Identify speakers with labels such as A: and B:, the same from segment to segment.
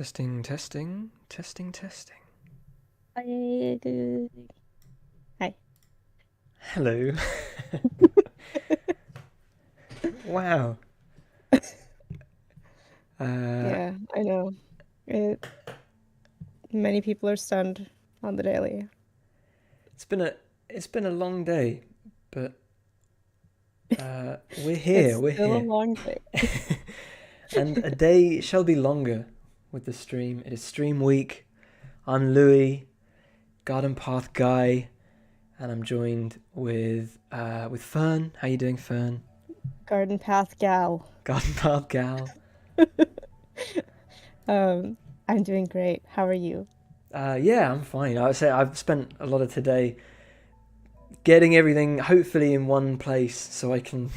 A: Testing, testing, testing, testing.
B: Hi. Hi.
A: Hello. Wow. Uh,
B: Yeah, I know. It, many people are stunned on the daily.
A: it's been a it's been a long day, but we're here.
B: It's
A: We're
B: still a
A: here,
B: long day.
A: and a day shall be longer with the stream. It is stream week. I'm Louis, Garden Path guy, and I'm joined with Fern. How you doing, Fern?
B: Garden Path gal.
A: Garden Path gal.
B: Um, I'm doing great. How are you?
A: Yeah, I'm fine. I would say I've spent a lot of today getting everything hopefully in one place so I can.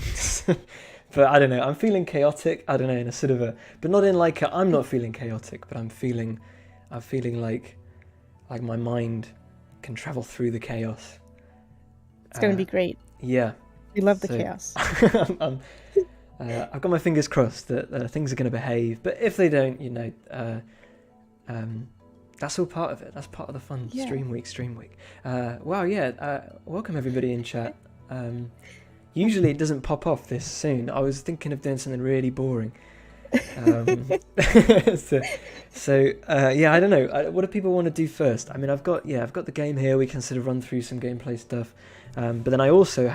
A: But I don't know. I'm feeling chaotic. I don't know, in a sort of a, but not in like a, I'm not feeling chaotic, but I'm feeling like my mind can travel through the chaos.
B: It's gonna
A: Uh,
B: be great.
A: yeah.
B: We love the
A: So
B: chaos.
A: I'm, I've got my fingers crossed that things are going to behave. But if they don't, um, that's all part of it. That's part of the fun.
B: Yeah.
A: Stream week, stream week. Wow, yeah. Welcome everybody in chat. Usually it doesn't pop off this soon. I was thinking of doing something really boring. So, yeah, I don't know. What do people want to do first? I mean, I've got the game here. We can sort of run through some gameplay stuff. But then I also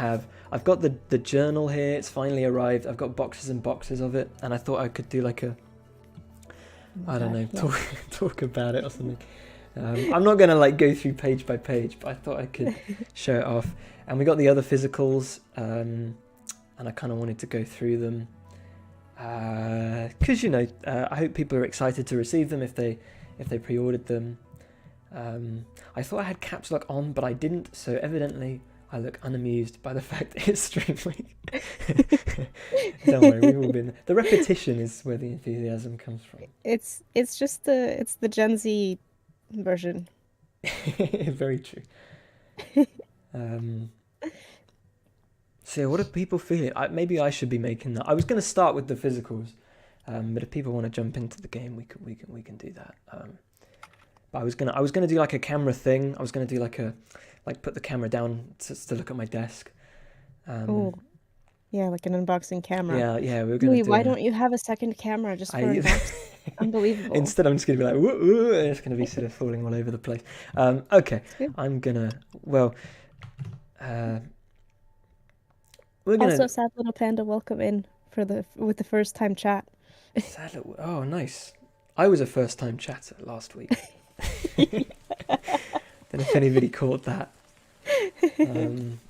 A: I've got the journal here. It's finally arrived. I've got boxes and boxes of it, and I thought I could do like a, I don't know,
B: Yeah.
A: talk about it or something. I'm not gonna like go through page by page, but I thought I could show it off. And we got the other physicals, and I kind of wanted to go through them because I hope people are excited to receive them if they pre-ordered them. I thought I had caps lock on, but I didn't, so evidently I look unamused by the fact that it's stream week. Don't worry, we've all been. The repetition is where the enthusiasm comes from.
B: It's just the Gen Z version.
A: Very true. So what are people feeling? Maybe I should be making that. I was going to start with the physicals, but if people want to jump into the game, we can do that. But I was gonna do like a camera thing. I was gonna do like put the camera down to look at my desk.
B: Oh, yeah, like an unboxing camera.
A: Yeah, we were gonna
B: Louis,
A: do
B: why
A: that.
B: don't you have a second camera just for
A: I
B: unboxing? Unbelievable.
A: Instead, I'm just gonna be like, woo, woo, and it's gonna be sort of falling all over the place. Okay,
B: It's good.
A: I'm gonna. Well, we're gonna.
B: Also, Sad Little Panda, welcome in with the first time chat.
A: Oh, nice. I was a first-time chatter last week. Don't know if anybody caught that. Um,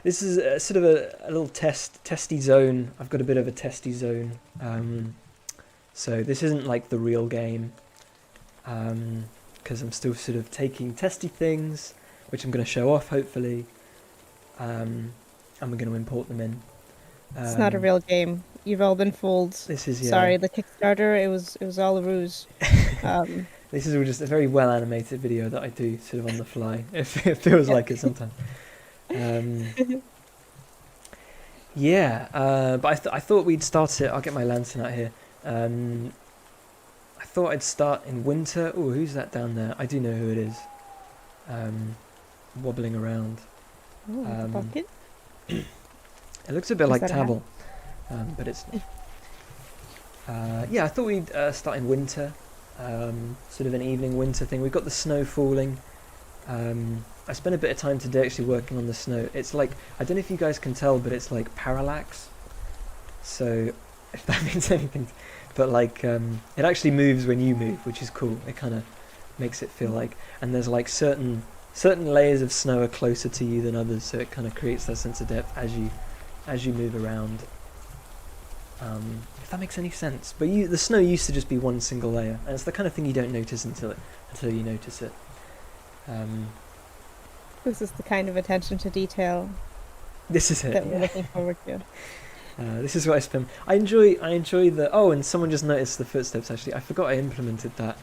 A: this is sort of a little testy zone. I've got a bit of a testy zone. So this isn't like the real game, because I'm still sort of taking testy things, which I'm going to show off hopefully, and we're going to import them in.
B: It's not a real game. You've all been fooled.
A: This is
B: Sorry, the Kickstarter, it was all a ruse.
A: This is all just a very well animated video that I do sort of on the fly. It feels like it sometimes. Yeah, but I thought we'd start it. I'll get my lantern out here. I thought I'd start in winter. Oh, who's that down there? I do know who it is. Wobbling around.
B: Oh, the bucket?
A: It looks a bit
B: Is
A: like
B: that a hat?
A: Tabble, but it's not. Yeah, I thought we'd start in winter. Sort of an evening winter thing. We've got the snow falling. I spent a bit of time today actually working on the snow. It's like, I don't know if you guys can tell, but it's like parallax. So, if that means anything. But like, it actually moves when you move, which is cool. It kind of makes it feel like, and there's like certain layers of snow are closer to you than others, so it kind of creates that sense of depth as you move around. If that makes any sense. But the snow used to just be one single layer, and it's the kind of thing you don't notice until you notice it.
B: This is the kind of attention to detail
A: This is it.
B: that we're
A: Yeah.
B: looking forward to.
A: This is what I spend. I enjoy the. Oh, and someone just noticed the footsteps. Actually, I forgot I implemented that.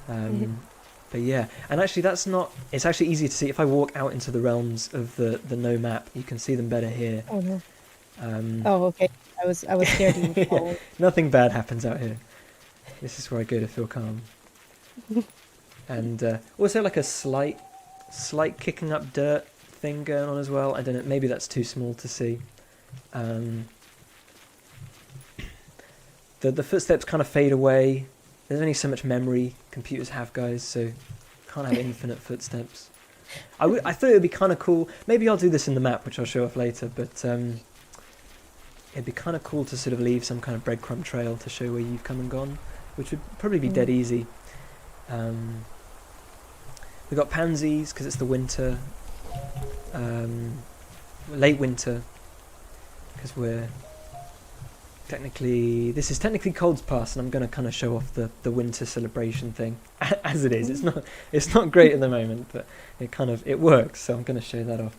A: But yeah, and actually that's not. It's actually easier to see if I walk out into the realms of the no map. You can see them better here.
B: Oh no. Oh, okay. I was scared you would
A: Yeah,
B: fall.
A: nothing bad happens out here. This is where I go to feel calm. And also like a slight kicking up dirt thing going on as well. I don't know, maybe that's too small to see. The footsteps kind of fade away. There's only so much memory computers have, guys, so can't have infinite footsteps. I thought it would be kind of cool. Maybe I'll do this in the map, which I'll show off later, but it'd be kind of cool to sort of leave some kind of breadcrumb trail to show where you've come and gone, which would probably be dead easy. We've got pansies, because it's the winter, late winter, because this is technically Cold's Pass, and I'm going to kind of show off the winter celebration thing, as it is. It's not great at the moment, but it works, so I'm going to show that off.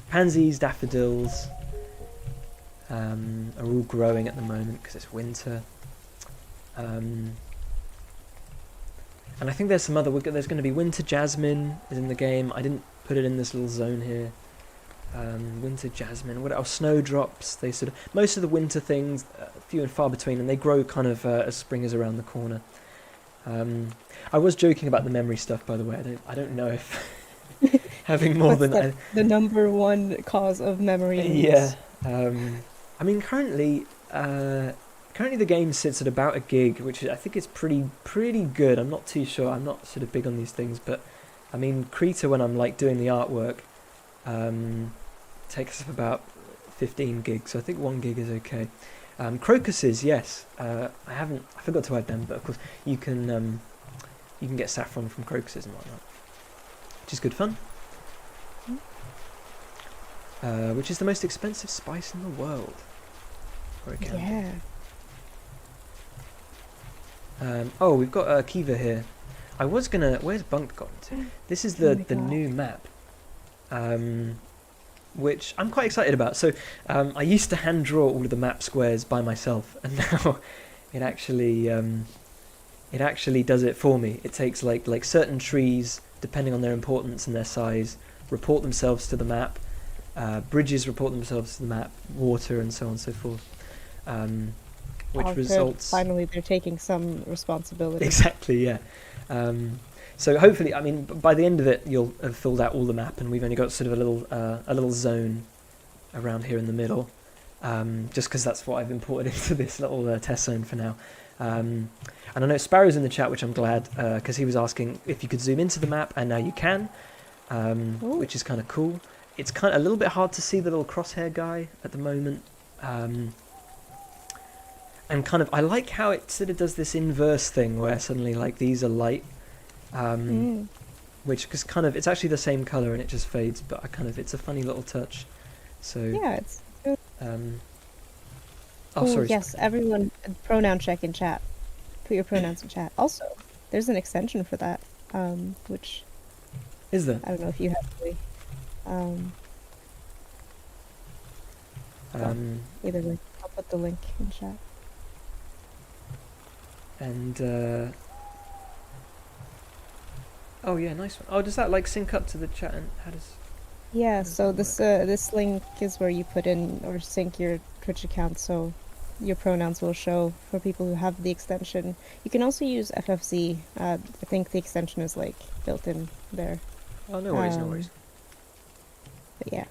A: Pansies, daffodils are all growing at the moment because it's winter. And I think there's some other. There's going to be winter jasmine is in the game. I didn't put it in this little zone here. Winter jasmine. What else? Snowdrops. They sort of most of the winter things, few and far between, and they grow kind of as spring is around the corner. I was joking about the memory stuff, by the way. I don't know if having more
B: What's
A: than
B: the number one cause of memory.
A: yeah. I mean, currently the game sits at about a gig, which I think is pretty good. I'm not too sure. I'm not sort of big on these things, but I mean, Krita, when I'm like doing the artwork, takes up about 15 gigs. So I think 1 gig is okay. Crocuses, yes. I forgot to add them, but of course you can get saffron from crocuses and whatnot, which is good fun. Which is the most expensive spice in the world. For a candle.
B: Yeah.
A: Oh, we've got Kiva here. I was gonna. Where's Bunk gone to? This is the new map, which I'm quite excited about. So I used to hand draw all of the map squares by myself, and now it actually does it for me. It takes like certain trees, depending on their importance and their size, report themselves to the map. Bridges report themselves to the map, water, and so on and so forth. Which results.
B: Finally, they're taking some responsibility.
A: Exactly, yeah. So hopefully, I mean, by the end of it, you'll have filled out all the map, and we've only got sort of a little zone around here in the middle, just because that's what I've imported into this little test zone for now. And I know Sparrow's in the chat, which I'm glad, because he was asking if you could zoom into the map, and now you can, which is kind of cool. It's kind of a little bit hard to see the little crosshair guy at the moment. And kind of, I like how it sort of does this inverse thing where suddenly like these are light, which is kind of, it's actually the same color and it just fades, but it's a funny little touch. So
B: yeah, it's good.
A: Sorry.
B: Yes, everyone, pronoun check in chat. Put your pronouns in chat. Also, there's an extension for that, which
A: is there?
B: I don't know if you have really. Either way, I'll put the link in chat.
A: And oh yeah, nice one. Oh, does that like sync up to the chat? And how does?
B: Yeah, so this link is where you put in or sync your Twitch account, so your pronouns will show for people who have the extension. You can also use FFZ. I think the extension is like built in there.
A: Oh, no worries, no worries.
B: But yeah.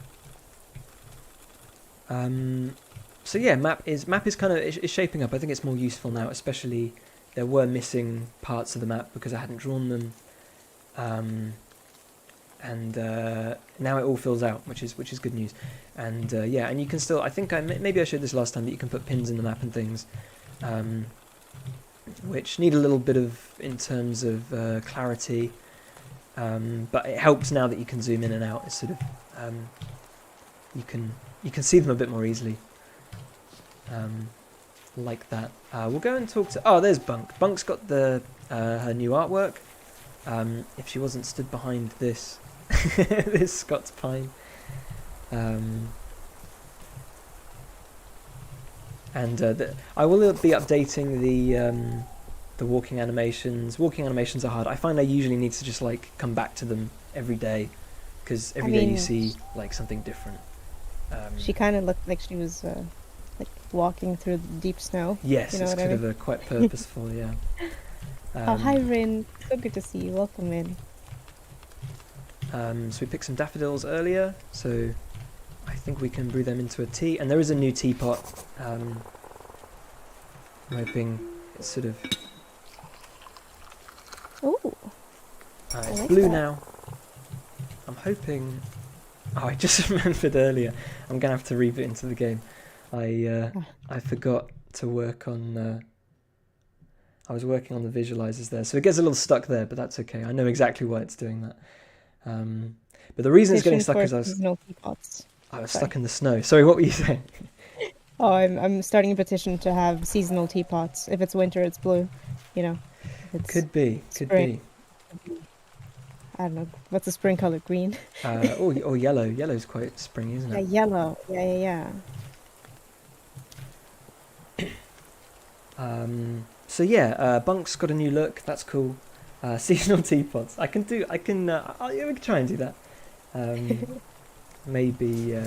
A: So yeah, map is kind of is shaping up. I think it's more useful now, especially there were missing parts of the map because I hadn't drawn them, and now it all fills out, which is good news. And yeah, and you can still. I think maybe I showed this last time that you can put pins in the map and things, which need a little bit of in terms of clarity, but it helps now that you can zoom in and out. It's sort of you can see them a bit more easily. Like that. We'll go and talk to... Oh, there's Bunk. Bunk's got the her new artwork. If she wasn't stood behind this this Scots pine. And I will be updating the walking animations. Walking animations are hard. I find I usually need to just like come back to them every day, because every day you see like something different.
B: She kind of looked like she was like walking through the deep snow.
A: Yes,
B: You know
A: it's
B: what I
A: kind of
B: mean?
A: a quite purposeful, yeah.
B: Oh, hi,
A: Um,
B: Rin. So good to see you. Welcome in.
A: so we picked some daffodils earlier, so I think we can brew them into a tea. And there is a new teapot. I'm hoping it's sort of
B: Oh,
A: it's
B: like
A: blue
B: that.
A: now. I'm hoping. Oh, I just remembered earlier. I'm gonna have to reboot into the game. I
B: Ah.
A: I forgot to work on. I was working on the visualizers there, so it gets a little stuck there, but that's okay. I know exactly why it's doing that. But the reason it's getting
B: Petition
A: stuck
B: for
A: is
B: seasonal teapots.
A: I was
B: Sorry.
A: stuck in the snow. Sorry, what were you saying?
B: Oh, I'm starting a petition to have seasonal teapots. If it's winter, it's blue. You know, if it's
A: Could be, could
B: spring,
A: be.
B: I don't know. What's the spring color? Green?
A: Or yellow. Yellow's quite springy, isn't
B: Yeah,
A: it?
B: yellow. Yeah.
A: So yeah, Bunk's got a new look. That's cool. Seasonal teapots. I can. Yeah, we can try and do that. Maybe.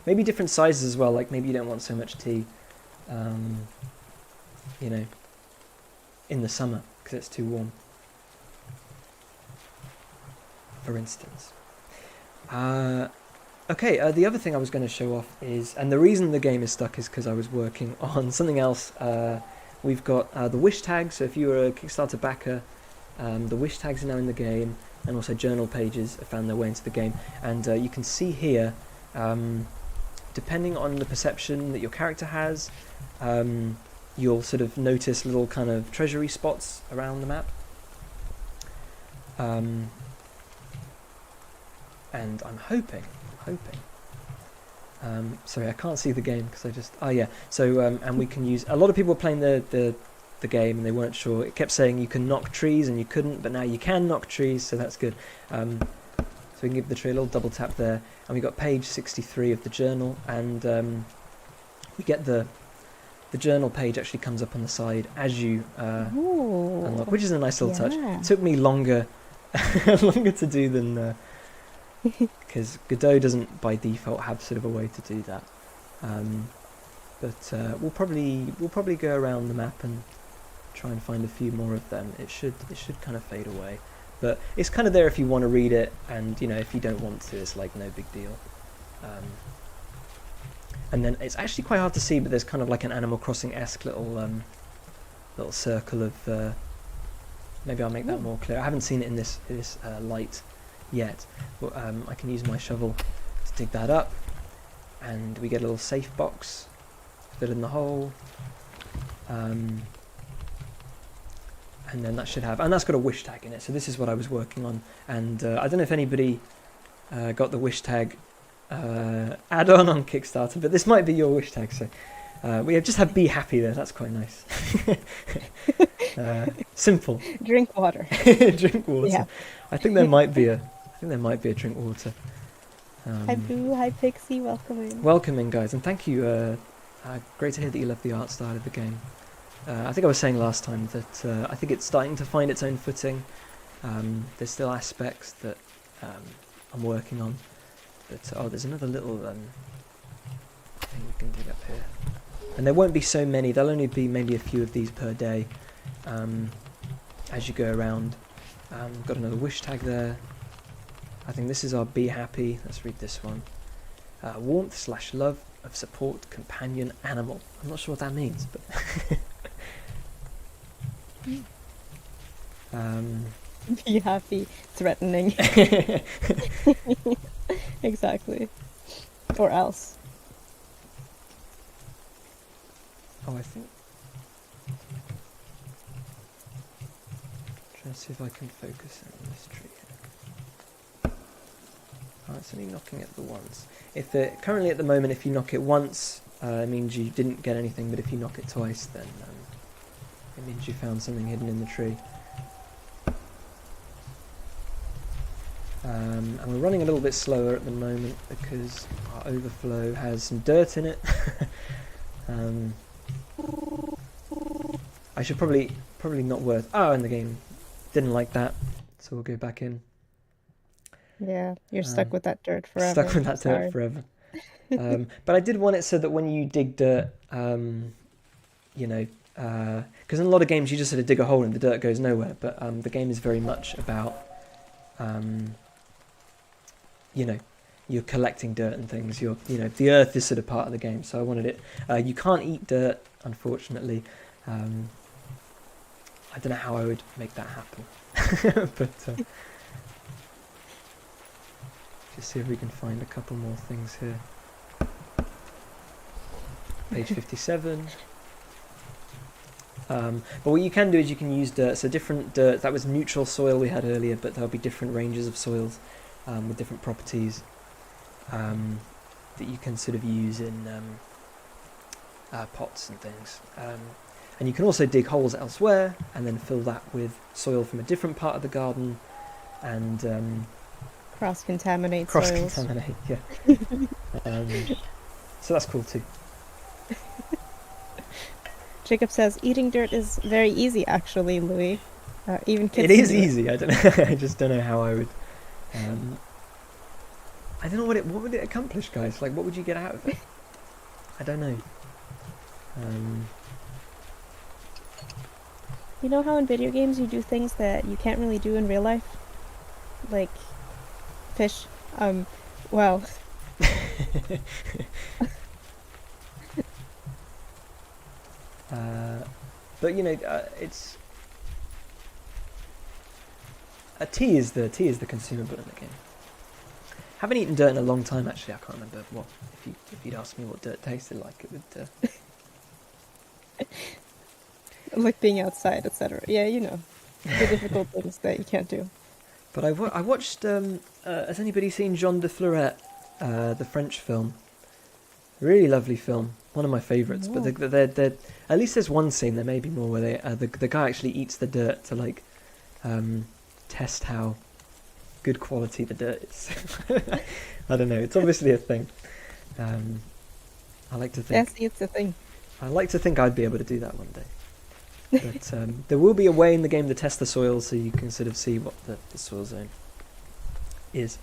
A: Maybe different sizes as well. Like maybe you don't want so much tea. You know, in the summer because it's too warm. For instance. Okay, the other thing I was going to show off is, and the reason the game is stuck is because I was working on something else. We've got the wish tag, so if you were a Kickstarter backer, the wish tags are now in the game, and also journal pages have found their way into the game. And you can see here, depending on the perception that your character has, you'll sort of notice little kind of treasury spots around the map. And I'm hoping. Sorry, I can't see the game because I just. Oh yeah. So and we can use. A lot of people were playing the game and they weren't sure. It kept saying you can knock trees and you couldn't, but now you can knock trees, so that's good. So we can give the tree a little double tap there, and we got page 63 of the journal, and we get the journal page actually comes up on the side as you unlock, which is a nice little touch.
B: Yeah.
A: It took me longer to do than. Because Godot doesn't by default have sort of a way to do that, but we'll probably go around the map and try and find a few more of them. It should kind of fade away, but it's kind of there if you want to read it, and you know if you don't want to, it's like no big deal. And then it's actually quite hard to see, but there's kind of like an Animal Crossing-esque little circle of. Maybe I'll make that more clear. I haven't seen it in this light yet, but I can use my shovel to dig that up, and we get a little safe box, fill in the hole, and then that should have, and that's got a wish tag in it. So this is what I was working on, and I don't know if anybody got the wish tag add-on on Kickstarter, but this might be your wish tag. So we have just have be happy there. That's quite nice. Simple.
B: Drink water.
A: Drink water.
B: Yeah.
A: I think there might be a drink water.
B: Hi Blue, hi Pixie, welcome in.
A: Welcome in, guys, and thank you. Great to hear that you love the art style of the game. I think I was saying last time that I think it's starting to find its own footing. There's still aspects that I'm working on, but there's another little thing we can dig up here, and there won't be so many. There'll only be maybe a few of these per day as you go around. Got another wish tag there. I think this is our be happy. Let's read this one. Warmth / love of support companion animal. I'm not sure what that means, but
B: Be happy, threatening. Exactly. Or else.
A: I think. Trying to see if I can focus on this tree here. Oh, it's only knocking it the once. If currently at the moment, if you knock it once, it means you didn't get anything. But if you knock it twice, then it means you found something hidden in the tree. And we're running a little bit slower at the moment because our overflow has some dirt in it. I should probably not worth. Oh, and the game didn't like that, so we'll go back in.
B: Yeah, you're stuck with that dirt forever.
A: Stuck with that
B: Sorry.
A: dirt forever. But I did want it so that when you dig dirt, you know, because in a lot of games you just sort of dig a hole and the dirt goes nowhere. But the game is very much about, um, you know, you're collecting dirt and things. The earth is sort of part of the game. So I wanted it. You can't eat dirt, unfortunately. I don't know how I would make that happen. But just see if we can find a couple more things here. Page 57. But what you can do is you can use dirt. So different dirt. That was neutral soil we had earlier, but there'll be different ranges of soils with different properties that you can sort of use in pots and things. And you can also dig holes elsewhere and then fill that with soil from a different part of the garden and
B: Cross-contaminate soils.
A: cross-contaminate. Yeah. So that's cool too.
B: Jacob says eating dirt is very easy, actually, Louis. Even kids.
A: It
B: can
A: is
B: do
A: easy. I don't know. I just don't know how I would. I don't know what would it accomplish, guys. Like, what would you get out of it? I don't know.
B: You know how in video games you do things that you can't really do in real life, like fish. Well.
A: But it's tea is the consumable in the game. Haven't eaten dirt in a long time, actually. I can't remember what. If you'd asked me what dirt tasted like, it would.
B: Like being outside, etc. Yeah, you know, the difficult things that you can't do.
A: But I watched. Has anybody seen Jean de Florette, the French film? Really lovely film. One of my favourites.
B: Oh.
A: But they're at least there's one scene. There may be more where the guy actually eats the dirt to test how good quality the dirt is. I don't know. It's obviously a thing. I like to think.
B: Yes, it's a thing.
A: I like to think I'd be able to do that one day. But there will be a way in the game to test the soil, so you can sort of see what the soil zone is.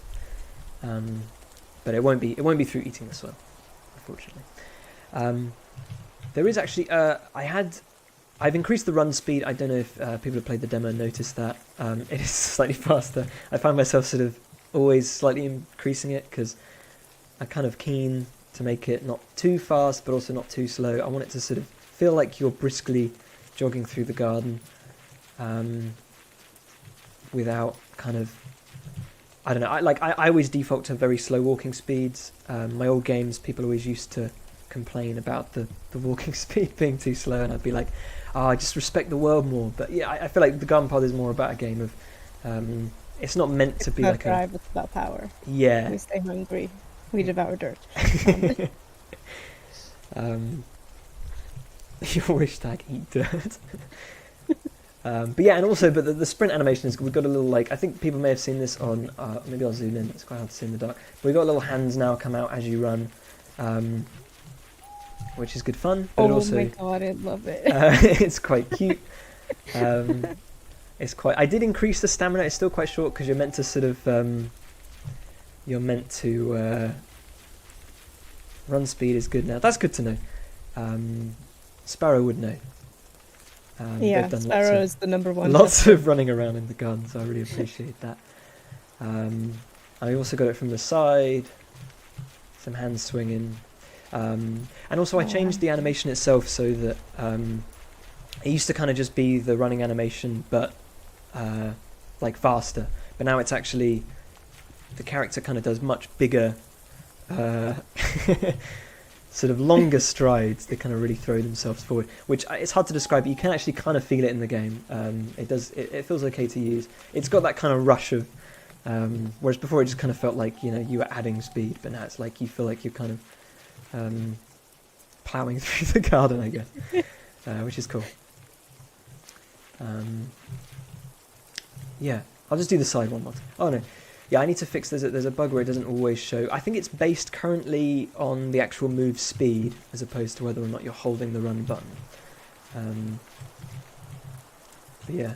A: But it won't be through eating the soil, unfortunately. There is actually I've increased the run speed. I don't know if people who played the demo noticed that. It is slightly faster. I find myself sort of always slightly increasing it because I'm kind of keen to make it not too fast but also not too slow. I want it to sort of feel like you're briskly jogging through the garden without kind of, I don't know, I always default to very slow walking speeds. My old games, people always used to complain about the walking speed being too slow, and I'd be like, I just respect the world more. But yeah, I feel like the Garden Pod is more about a game of, it's not meant to be like
B: drive, it's about power.
A: Yeah.
B: We stay hungry. We devour dirt.
A: Your hashtag eat dirt. But yeah, and also, but the sprint animation is, we've got a little, I think people may have seen this on, maybe I'll zoom in, it's quite hard to see in the dark, but we've got little hands now come out as you run, which is good fun. But
B: Oh
A: also,
B: my god, I love it.
A: it's quite cute. I did increase the stamina, it's still quite short, because you're meant to sort of, run speed is good now. That's good to know. Sparrow would know.
B: Yeah, Sparrow is the number one.
A: Lots of running around in the garden, so I really appreciate that. I also got it from the side, some hand swinging. And also I changed the animation itself so that it used to kind of just be the running animation, but faster. But now it's actually, the character kind of does much bigger sort of longer strides. They kind of really throw themselves forward, which it's hard to describe, but you can actually kind of feel it in the game. It feels okay to use. It's got that kind of rush of, whereas before it just kind of felt like, you were adding speed, but now it's like you feel like you're kind of ploughing through the garden, I guess, which is cool. Yeah, I'll just do the side one more time. Oh no. Yeah, I need to fix, there's a bug where it doesn't always show. I think it's based currently on the actual move speed, as opposed to whether or not you're holding the run button. But yeah.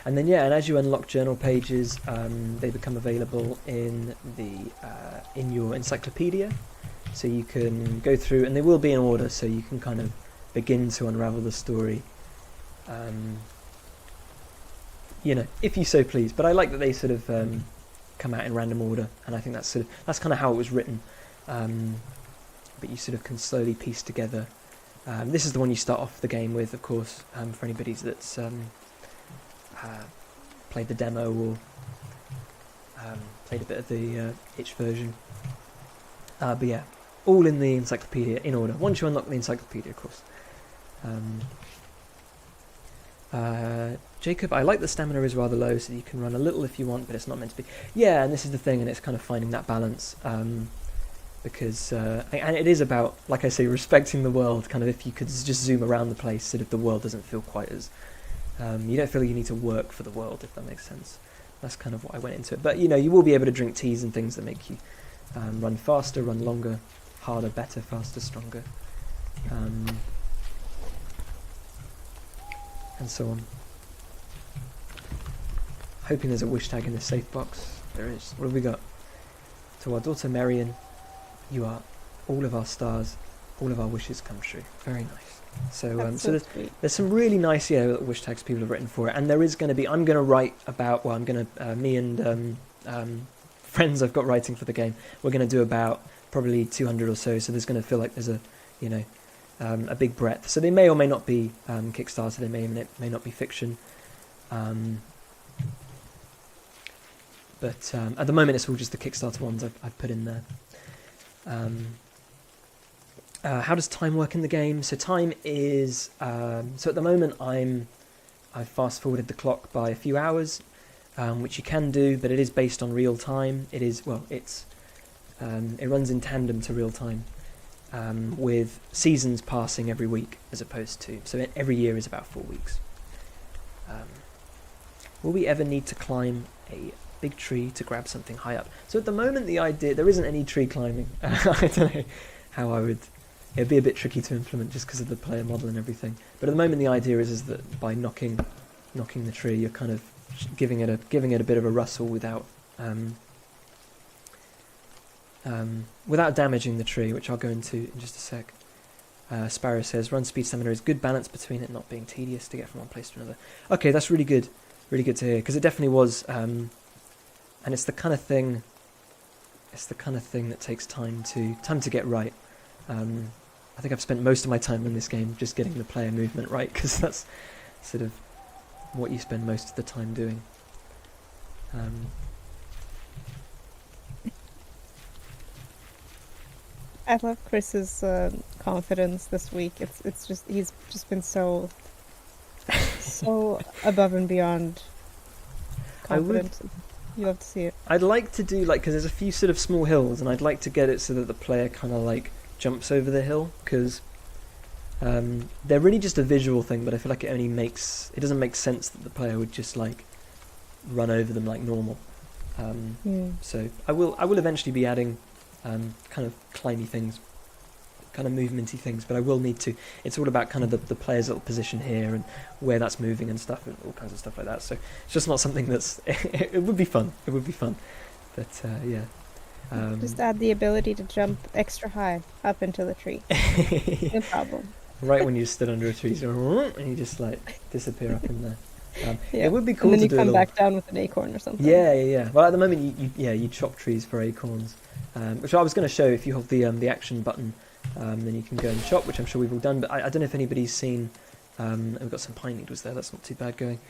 A: And then and as you unlock journal pages, they become available in in your encyclopedia, so you can go through, and they will be in order, so you can kind of begin to unravel the story, if you so please. But I like that they sort of come out in random order, and I think that's kind of how it was written. But you sort of can slowly piece together. This is the one you start off the game with, of course, for anybody that's played the demo or played a bit of the itch version. But yeah, all in the encyclopedia in order. Once you unlock the encyclopedia, of course. Jacob, I like the stamina is rather low, so you can run a little if you want, but it's not meant to be. Yeah, and this is the thing, and it's kind of finding that balance. Because and it is about, like I say, respecting the world. Kind of, if you could just zoom around the place, sort of the world doesn't feel quite as you don't feel you need to work for the world, if that makes sense. That's kind of what I went into it. But you will be able to drink teas and things that make you run faster, run longer, harder, better, faster, stronger, and so on. Hoping there's a wish tag in the safe box. There is. What have we got? To our daughter Marion, you are all of our stars, all of our wishes come true. Very nice. So, there's some really nice wish tags people have written for it, and there is going to be. I'm going to write about. Well, I'm going to me and friends I've got writing for the game. We're going to do about probably 200 or so. So there's going to feel like there's a a big breadth. So they may or may not be Kickstarter. They may not be fiction. But at the moment, it's all just the Kickstarter ones I've put in there. How does time work in the game? So time is so at the moment I've fast forwarded the clock by a few hours, which you can do, but it is based on real time. It runs in tandem to real time, with seasons passing every week as opposed to every year is about 4 weeks. Will we ever need to climb a big tree to grab something high up? So at the moment there isn't any tree climbing. I don't know how it'd be a bit tricky to implement just because of the player model and everything. But at the moment the idea is that by knocking the tree, you're kind of giving it a bit of a rustle without damaging the tree, which I'll go into in just a sec. Sparrow says, run speed stamina is good balance between it not being tedious to get from one place to another. Okay, that's really good to hear, because it definitely was, and it's the kind of thing that takes time to get right. I think I've spent most of my time in this game just getting the player movement right, because that's sort of what you spend most of the time doing.
B: I love Chris's confidence this week. It's just he's just been so above and beyond confident. You love to see it.
A: I'd like to do because there's a few sort of small hills, and I'd like to get it so that the player kind of jumps over the hill, because they're really just a visual thing. But I feel like it doesn't make sense that the player would just run over them like normal. So I will eventually be adding kind of climby things, kind of movementy things, but I will need to. It's all about kind of the player's little position here and where that's moving and stuff, and all kinds of stuff like that. So it's just not something that's. It would be fun. It would be fun, but yeah.
B: Just add the ability to jump extra high up into the tree. No problem.
A: Right when you stood under a tree, and you just disappear up in there.
B: Yeah.
A: It would be cool
B: and then
A: to
B: you
A: do
B: come back down with an acorn or something.
A: Yeah. Well, at the moment, you chop trees for acorns, which I was going to show. If you hold the action button, then you can go and chop, which I'm sure we've all done. But I don't know if anybody's seen. We've got some pine needles there. That's not too bad going.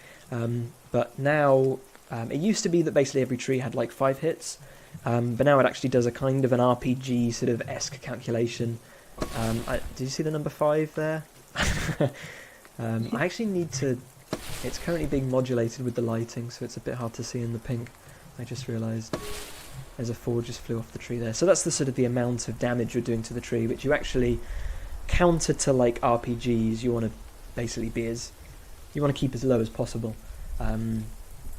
A: But now it used to be that basically every tree had 5 hits, but now it actually does a kind of an RPG sort of esque calculation. Did you see the number 5 there? I actually need to. It's currently being modulated with the lighting, so it's a bit hard to see in the pink. I just realised there's a 4 just flew off the tree there. So that's the amount of damage you're doing to the tree, which you actually counter to RPGs. You want to basically you want to keep as low as possible.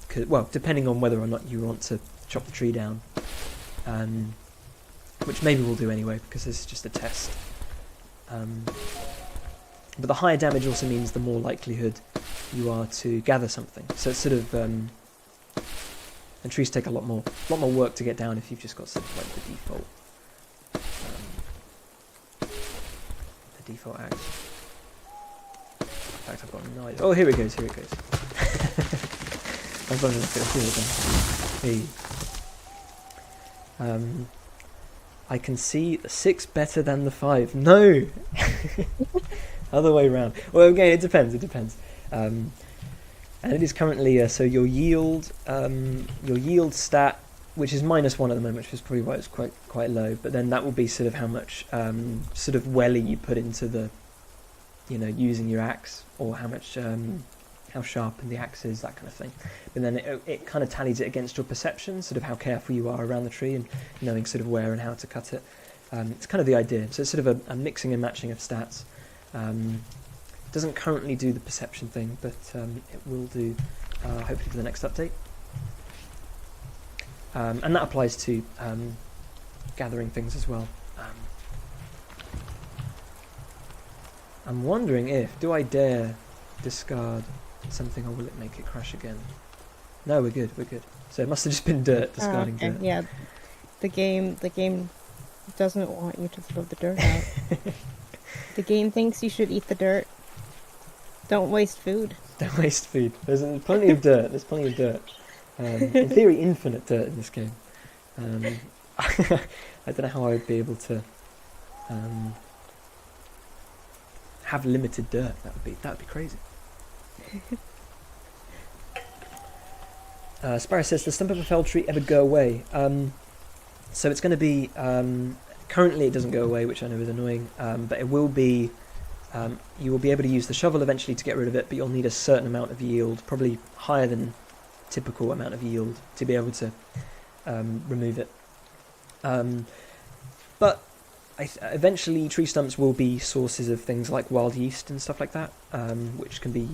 A: Depending on whether or not you want to chop the tree down, which maybe we'll do anyway because this is just a test. But the higher damage also means the more likelihood you are to gather something. So it's sort of and trees take a lot more work to get down if you've just got sort of like the default axe. In fact, I've got no idea. Oh, here it goes. I was wondering if it was here again. Hey. I can see the 6 better than the 5. No! Other way around. Well, again, it depends. And it is currently, so your yield stat, which is -1 at the moment, which is probably why it's quite low, but then that will be sort of how much sort of welly you put into the, using your axe, or how much, how sharp the axe is, that kind of thing. But then it kind of tallies it against your perception, sort of how careful you are around the tree and knowing sort of where and how to cut it. It's kind of the idea. So it's sort of a mixing and matching of stats. Doesn't currently do the perception thing, but it will do hopefully for the next update. And that applies to gathering things as well. I'm wondering do I dare discard something, or will it make it crash again? No, we're good. So it must have just been dirt, discarding dirt.
B: Yeah, the game doesn't want you to throw the dirt out. The game thinks you should eat the dirt. Don't waste food.
A: Don't waste food. There's plenty of dirt. In theory, infinite dirt in this game. I don't know how I would be able to have limited dirt. That would be crazy. Sparrow says, "Does stump of a felled tree ever go away?" So it's going to be. Currently, it doesn't go away, which I know is annoying. But it will be. You will be able to use the shovel eventually to get rid of it, but you'll need a certain amount of yield, probably higher than typical amount of yield, to be able to remove it. But eventually, tree stumps will be sources of things like wild yeast and stuff like that, which can be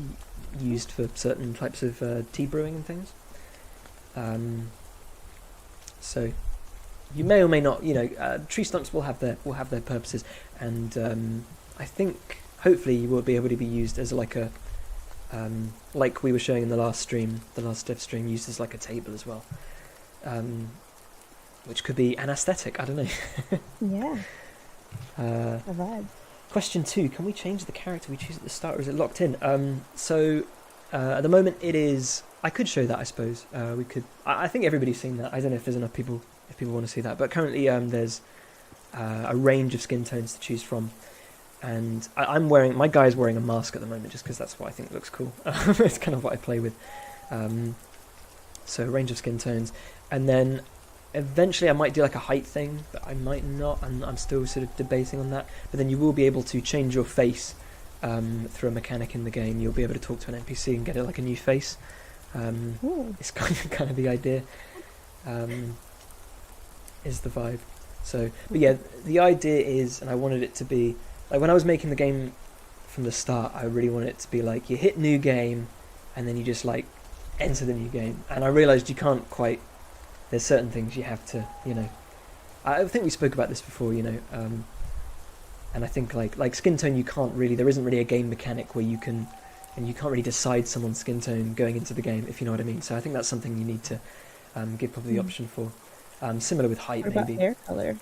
A: used for certain types of tea brewing and things. So you may or may not, tree stumps will have their purposes, and I think hopefully you will be able to be used as like a like we were showing in the last dev stream, used as like a table as well, which could be an aesthetic. I don't know.
B: Yeah. A vibe.
A: Question 2: Can we change the character we choose at the start, or is it locked in? So at the moment it is. I could show that, I suppose. We could. I think everybody's seen that. I don't know if there's enough people. If people want to see that, but currently there's a range of skin tones to choose from, and my guy is wearing a mask at the moment just because that's what I think looks cool. It's kind of what I play with. So a range of skin tones, and then eventually I might do like a height thing, but I might not. I'm still sort of debating on that. But then you will be able to change your face through a mechanic in the game. You'll be able to talk to an NPC and get it like a new face. It's kind of the idea. Is the vibe. So, but yeah, the idea is, and I wanted it to be like when I was making the game from the start, I really wanted it to be like you hit new game, and then you just like enter the new game. And I realised you can't quite. There's certain things you have to, I think we spoke about this before, and I think like skin tone, you can't really. There isn't really a game mechanic where you can, and you can't really decide someone's skin tone going into the game, if you know what I mean. So I think that's something you need to give probably the option for. Similar with height,
B: what about
A: maybe.
B: hair color?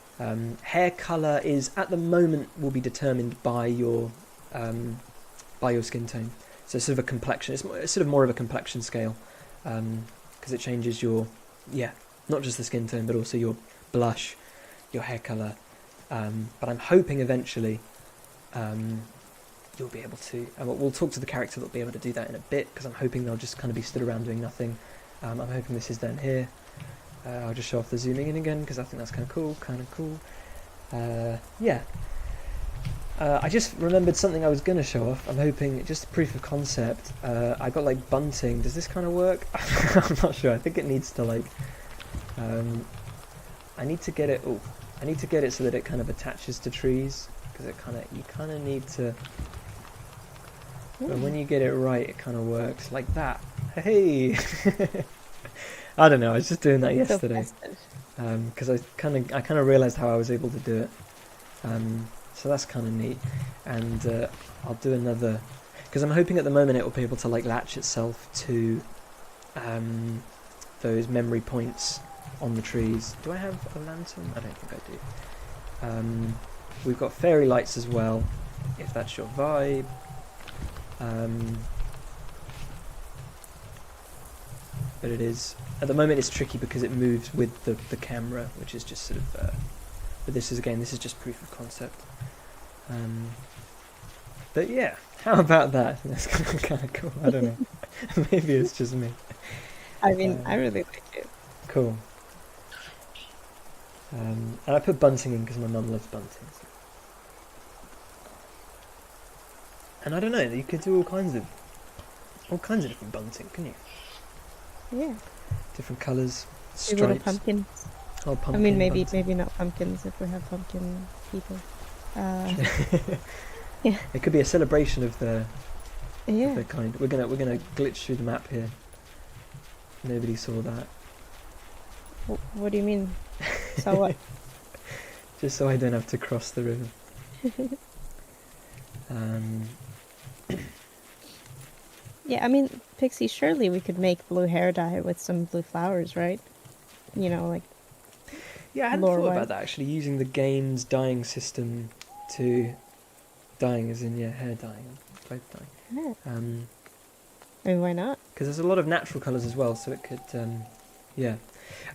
A: Hair color is at the moment will be determined by your skin tone. So it's sort of a complexion. It's sort of more of a complexion scale, because it changes your not just the skin tone but also your blush, your hair color. But I'm hoping eventually you'll be able to. And we'll talk to the character that'll be able to do that in a bit, because I'm hoping they'll just kind of be stood around doing nothing. I'm hoping this is down here. I'll just show off the zooming in again because I think that's kind of cool. Yeah. I just remembered something I was going to show off. I'm hoping, just a proof of concept. I got like bunting. Does this kind of work? I'm not sure. I think it needs to like. I need to get it. Oh, I need to get it so that it kind of attaches to trees, because you kind of need to. But when you get it right, it kind of works like that. Hey. I don't know. I was just doing that yesterday, because I kind of realised how I was able to do it. So that's kind of neat, and I'll do another, because I'm hoping at the moment it will be able to like latch itself to those memory points on the trees. Do I have a lantern? I don't think I do. We've got fairy lights as well, if that's your vibe. But it is, at the moment it's tricky because it moves with the camera, which is just sort of, but this is just proof of concept. But yeah, how about that? That's kind of cool. I don't know. Maybe it's just me.
B: I mean, I really like it.
A: Cool. And I put bunting in because my mum loves bunting. So. And I don't know, you could do all kinds of different bunting, couldn't you?
B: Yeah.
A: Different colours,
B: Maybe little
A: stripes.
B: pumpkins.
A: Oh, pumpkin.
B: I mean, maybe
A: bunting.
B: not pumpkins if we have pumpkin people.
A: It could be a celebration of the
B: Yeah.
A: kind. We're gonna glitch through the map here. Nobody saw that.
B: What do you mean? So what?
A: Just so I don't have to cross the river.
B: Yeah, I mean, Pixie, surely we could make blue hair dye with some blue flowers, right? You know, like...
A: Yeah, I hadn't thought
B: lore-wise.
A: about that actually, using the game's dyeing system to dyeing as in hair dyeing, clothes dyeing.
B: Yeah. I mean, why not?
A: Because there's a lot of natural colours as well, so it could, yeah.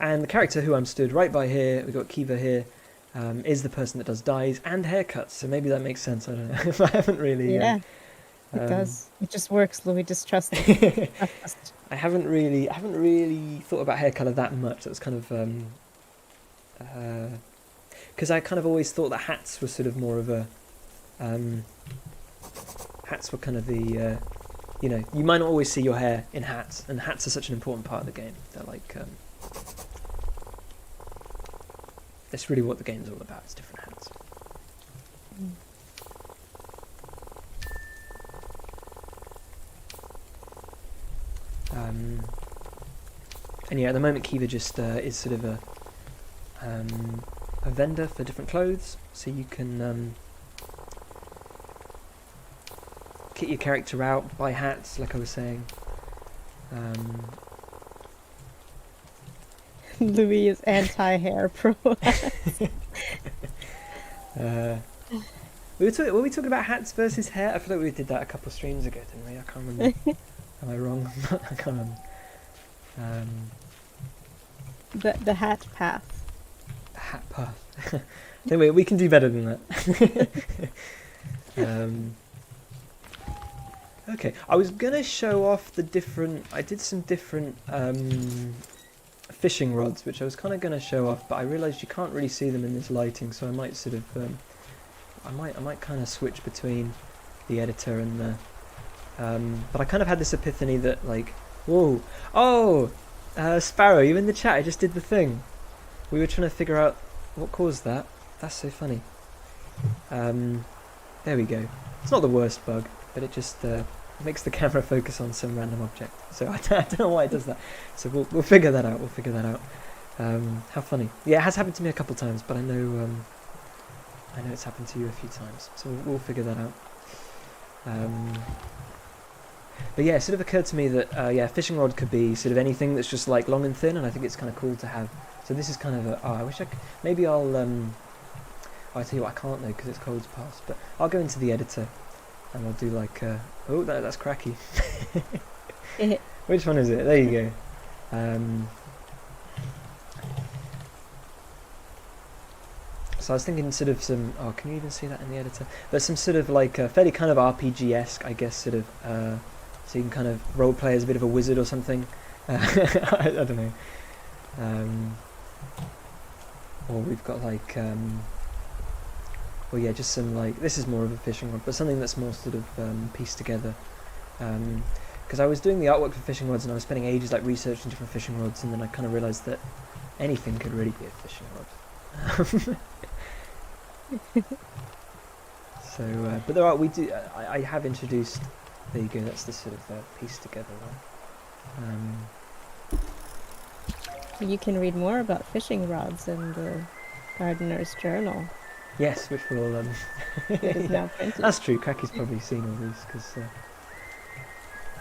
A: And the character who I'm stood right by here, we've got Kiva here, is the person that does dyes and haircuts, so maybe that makes sense, I don't know. I haven't really...
B: Yeah, it does. It just works, Louis. Just trust it.
A: I haven't really thought about hair colour that much. That was kind of... Because I kind of always thought that hats were sort of more of a... hats were kind of the... you know, you might not always see your hair in hats, and hats are such an important part of the game. They're like... that's really what the game's all about, it's different hats. And yeah, at the moment Kiva just is sort of a vendor for different clothes, so you can kit your character out, buy hats, like I was saying.
B: Louis is anti-hair pro.
A: Were we talking about hats versus hair? I feel like we did that a couple of streams ago, didn't we? I can't remember. Am I wrong? I can't remember.
B: The hat path.
A: Hat path. Anyway, we can do better than that. Okay, I was gonna show off the different. I did some different fishing rods, which I was kind of gonna show off, but I realised you can't really see them in this lighting, so I might sort of, I might kind of switch between the editor and the. But I kind of had this epiphany that like, whoa, oh, Sparrow, you in the chat? I just did the thing. We were trying to figure out what caused that. That's so funny. There we go. It's not the worst bug, but it just makes the camera focus on some random object. So I don't know why it does that. So we'll figure that out. We'll figure that out. How funny. Yeah, it has happened to me a couple of times, but I know it's happened to you a few times. So we'll figure that out. But yeah, it sort of occurred to me that yeah, fishing rod could be sort of anything that's just like long and thin, and I think it's kind of cool to have. So this is kind of a. Oh, I wish I could. Maybe I'll. I tell you what, I can't though because it's code's passed. But I'll go into the editor, and I'll do like. Oh, that's cracky. Which one is it? There you go. So I was thinking sort of some. Oh, can you even see that in the editor? There's some sort of like fairly kind of RPG-esque, I guess, sort of. So you can kind of role play as a bit of a wizard or something. I don't know. Or we've got like. Well, yeah, just some like. This is more of a fishing rod, but something that's more sort of pieced together. Because I was doing the artwork for fishing rods, and I was spending ages like researching different fishing rods, and then I kind of realised that anything could really be a fishing rod. So, but there are. We do. I have introduced. There you go. That's the sort of pieced together one.
B: You can read more about fishing rods in the Gardener's Journal.
A: Yes, which will.
B: It is now printed.
A: That's true. Cracky's probably seen all these because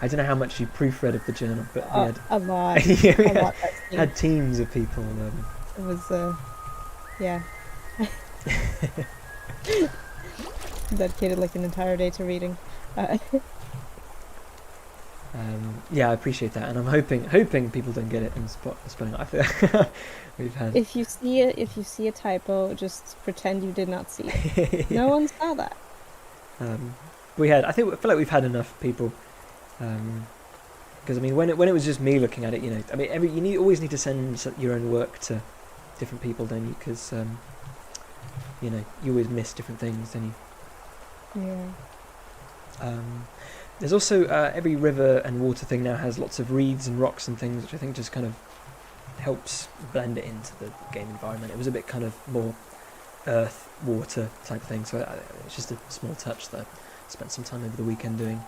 A: I don't know how much you proofread of the journal, but we had
B: A lot.
A: yeah, we
B: A lot. Actually.
A: had teams of people.
B: It was, yeah, dedicated like an entire day to reading.
A: Yeah, I appreciate that, and I'm hoping people don't get it in spelling. I feel we've had.
B: If you see a typo, just pretend you did not see it.
A: Yeah.
B: No one saw that.
A: We had. I feel like we've had enough people. Because I mean, when it was just me looking at it, I mean, always need to send your own work to different people, don't you? Because you always miss different things, don't you?
B: Yeah.
A: There's also every river and water thing now has lots of reeds and rocks and things, which I think just kind of helps blend it into the game environment. It was a bit kind of more earth, water type thing, so it's just a small touch that I spent some time over the weekend doing.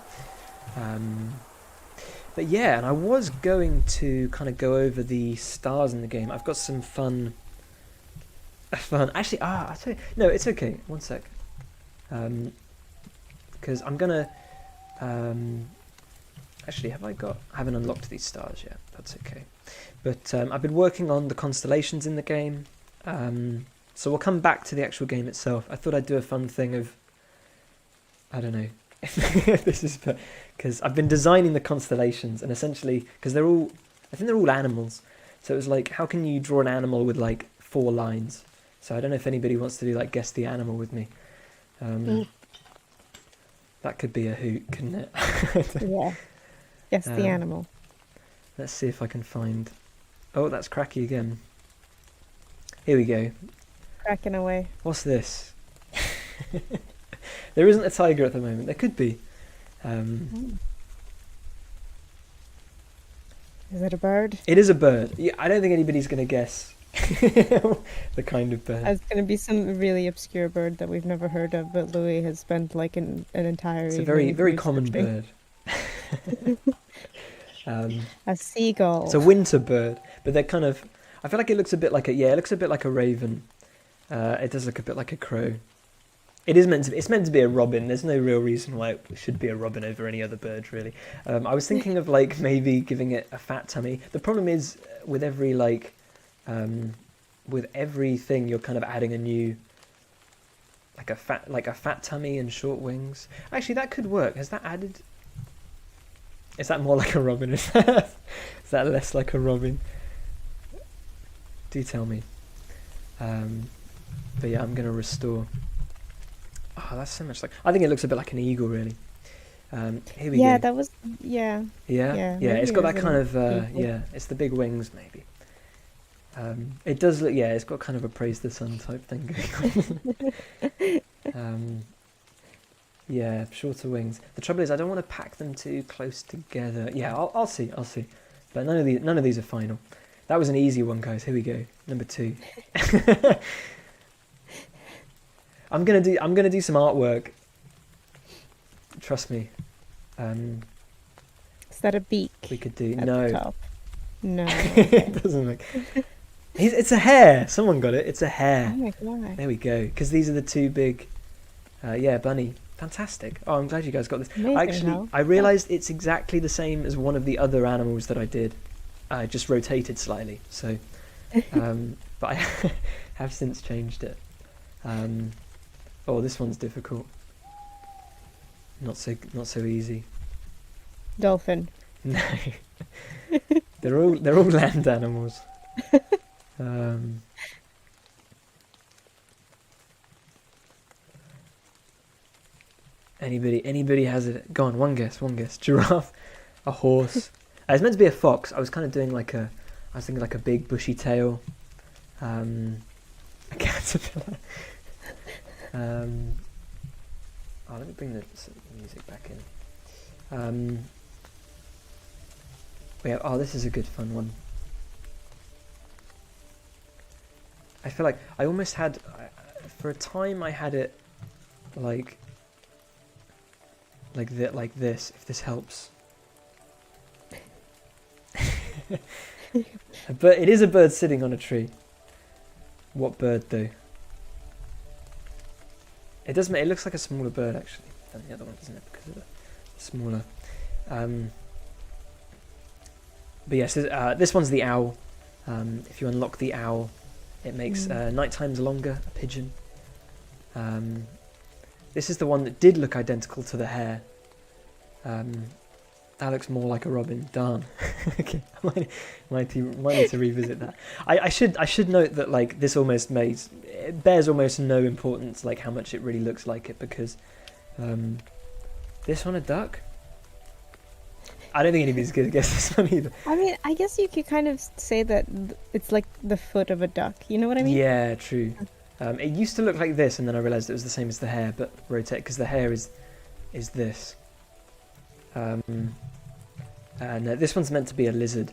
A: But yeah, and I was going to kind of go over the stars in the game. I've got some fun. Actually, I'll tell you. No, it's okay. One sec. Because I'm gonna. Actually, I haven't unlocked these stars yet. That's okay. But I've been working on the constellations in the game. So we'll come back to the actual game itself. I thought I'd do a fun thing of. I don't know. This is because I've been designing the constellations, and essentially because I think they're all animals. So it was like, how can you draw an animal with like 4 lines? So I don't know if anybody wants to do like guess the animal with me. That could be a hoot, couldn't it?
B: Yeah. Guess the animal.
A: Let's see if I can find. Oh, that's Cracky again. Here we go.
B: Cracking away.
A: What's this? There isn't a tiger at the moment. There could be.
B: Is it a bird?
A: It is a bird. Yeah, I don't think anybody's going to guess the kind of bird.
B: It's going to be some really obscure bird that we've never heard of, but Louis has spent like an entire
A: It's a
B: evening
A: very common
B: researching.
A: bird.
B: A seagull.
A: It's a winter bird, but they're kind of. I feel like it looks a bit like it looks a bit like a raven. It does look a bit like a crow. It's meant to be a robin. There's no real reason why it should be a robin over any other bird, really. I was thinking of like maybe giving it a fat tummy. The problem is with every with everything you're kind of adding a new like a fat tummy and short wings. Actually, that could work. Has that added? Is that more like a robin? Is that less like a robin? Do tell me. But yeah, I'm gonna restore. Oh, that's so much like. I think it looks a bit like an eagle, really. Here we go.
B: Yeah, that was. Yeah.
A: Yeah.
B: maybe
A: It's got
B: it
A: that
B: was
A: kind
B: an
A: of.
B: eagle.
A: Yeah, it's the big wings, maybe. It does look. Yeah, it's got kind of a praise the sun type thing going on. Yeah, shorter wings. The trouble is, I don't want to pack them too close together. Yeah, I'll see. But none of these are final. That was an easy one, guys. Here we go. Number 2. I'm gonna do some artwork. Trust me.
B: Is that a beak?
A: We could do
B: at
A: no.
B: the top? No.
A: It doesn't look. It's a hare. Someone got it. It's a hare.
B: Oh my god.
A: There we go. Because these are the 2 big. Yeah, bunny. Fantastic. Oh, I'm glad you guys got this.
B: Amazing,
A: Actually,
B: Hal.
A: I realised it's exactly the same as one of the other animals that I did. Just rotated slightly. So, but I have since changed it. Oh, this one's difficult. Not so easy.
B: Dolphin.
A: No. they're all land animals. Anybody has it? Go on, one guess. Giraffe, a horse. It's meant to be a fox. I was kind of doing I was thinking like a big bushy tail. A caterpillar. Let me bring the music back in. This is a good fun one. I feel like I almost had, for a time I had it like this, if this helps. But it is a bird sitting on a tree. What bird though? It does. It looks like a smaller bird actually than the other one, doesn't it? Because of the smaller. But yes, this one's the owl. If you unlock the owl, it makes night times longer. A pigeon. This is the one that did look identical to the hare. That looks more like a robin. Darn. Okay, I might need to revisit that. I should note that like this almost it bears almost no importance like how much it really looks like it, because this one a duck. I don't think anybody's gonna guess this one either.
B: I mean, I guess you could kind of say that it's like the foot of a duck. You know what I mean?
A: Yeah, true. It used to look like this, and then I realised it was the same as the hare, but rotate, because the hare is this. And this one's meant to be a lizard,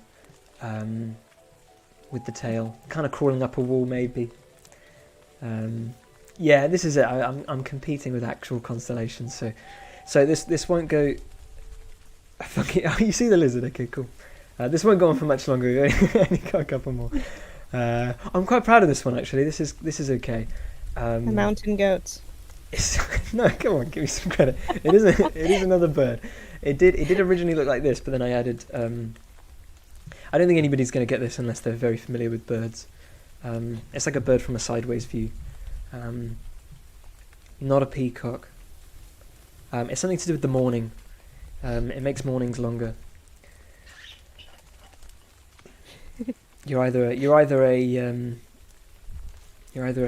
A: with the tail, kind of crawling up a wall, maybe. Yeah, this is it. I'm competing with actual constellations, so this won't go. Oh, you see the lizard? Okay, cool. This won't go on for much longer. We've only got a couple more. I'm quite proud of this one actually. This is okay.
B: A mountain goat.
A: No, come on, give me some credit. It is another bird. It did originally look like this, but then I added. I don't think anybody's going to get this unless they're very familiar with birds. It's like a bird from a sideways view. Not a peacock. It's something to do with the morning. It makes mornings longer. You're either a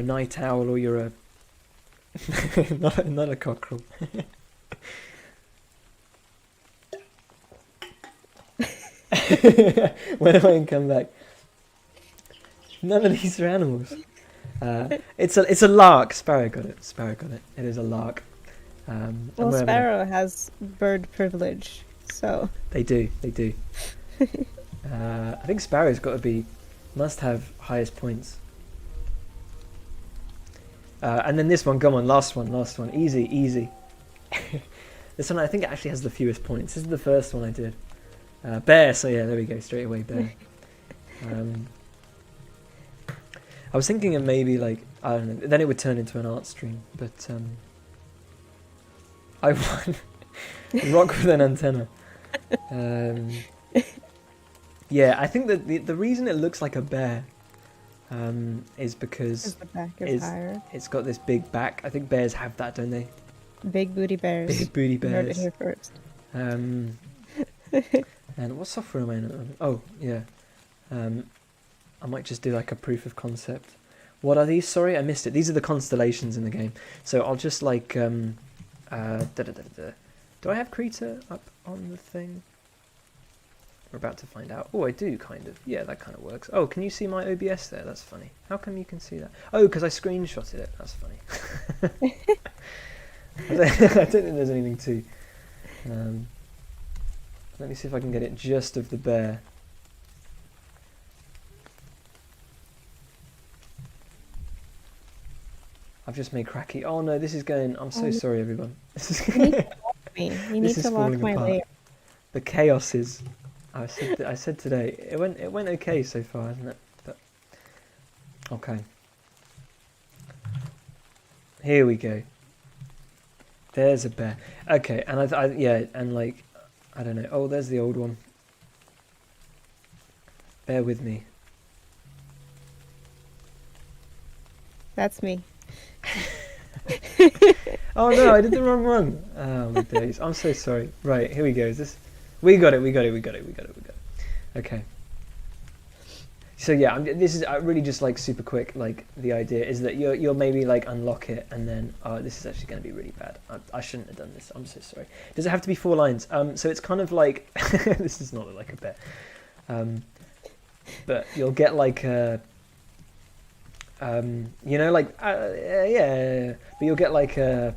A: night owl or you're a not a cockerel. When am I gonna come back? None of these are animals. It's a lark. Sparrow got it. It is a lark.
B: Well, sparrow has bird privilege, so
A: they do. I think sparrow's must have highest points. And then this one, come on, last one, easy. This one I think actually has the fewest points. This is the first one I did. Bear, so yeah, there we go, straight away, bear. I was thinking of maybe like, I don't know, then it would turn into an art stream, but I won. Rock with an antenna. Yeah, I think that the reason it looks like a bear is because
B: the back is higher.
A: It's got this big back. I think bears have that, don't they?
B: Big booty bears.
A: Big booty bears.
B: You heard it here first.
A: And what software am I in? Oh, yeah. I might just do like a proof of concept. What are these? Sorry, I missed it. These are the constellations in the game. So I'll just like... Do I have Krita up on the thing? We're about to find out. Oh, I do, kind of. Yeah, that kind of works. Oh, can you see my OBS there? That's funny. How come you can see that? Oh, because I screenshotted it. That's funny. I don't think there's anything to... let me see if I can get it just of the bear. I've just made cracky. Oh no, this is going... I'm so sorry, everyone. This is...
B: You need to lock my layer.
A: The chaos is... I said today, it went okay so far, hasn't it? But okay. Here we go. There's a bear. Okay, and and like, I don't know. Oh, there's the old one. Bear with me.
B: That's me.
A: Oh no, I did the wrong one. Oh my days. I'm so sorry. Right, here we go. Is this... We got it. Okay. So yeah, this is really just like super quick. Like the idea is that you'll maybe like unlock it and then this is actually going to be really bad. I shouldn't have done this. I'm so sorry. Does it have to be 4 lines? So it's kind of like this does not look like a bear. But you'll get like a you know, like yeah. But you'll get like a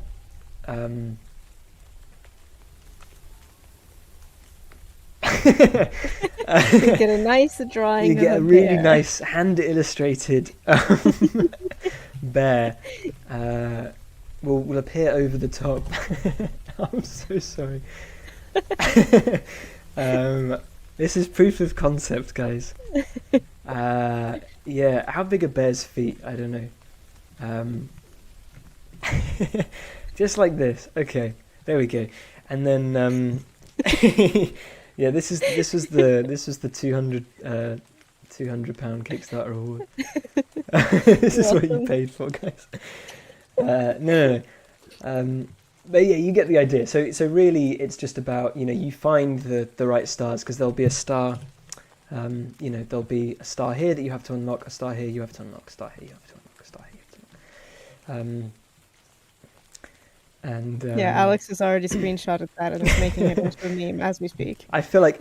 B: You get a nice drawing.
A: You get a really nice hand-illustrated bear. Will appear over the top. I'm so sorry. This is proof of concept, guys. Yeah, how big are bears' feet? I don't know. Just like this. Okay, there we go. And then Yeah, this was the 200 £200 Kickstarter award. This is what you
B: Welcome.
A: paid for, guys. No. But yeah, you get the idea. So really, it's just about, you find the right stars, because there'll be a star. There'll be a star here that you have to unlock, a star here you have to unlock, a star here you have to unlock, a star here you have to unlock.
B: Yeah, Alex has already screenshotted that and is making it into a meme as we speak.
A: I feel like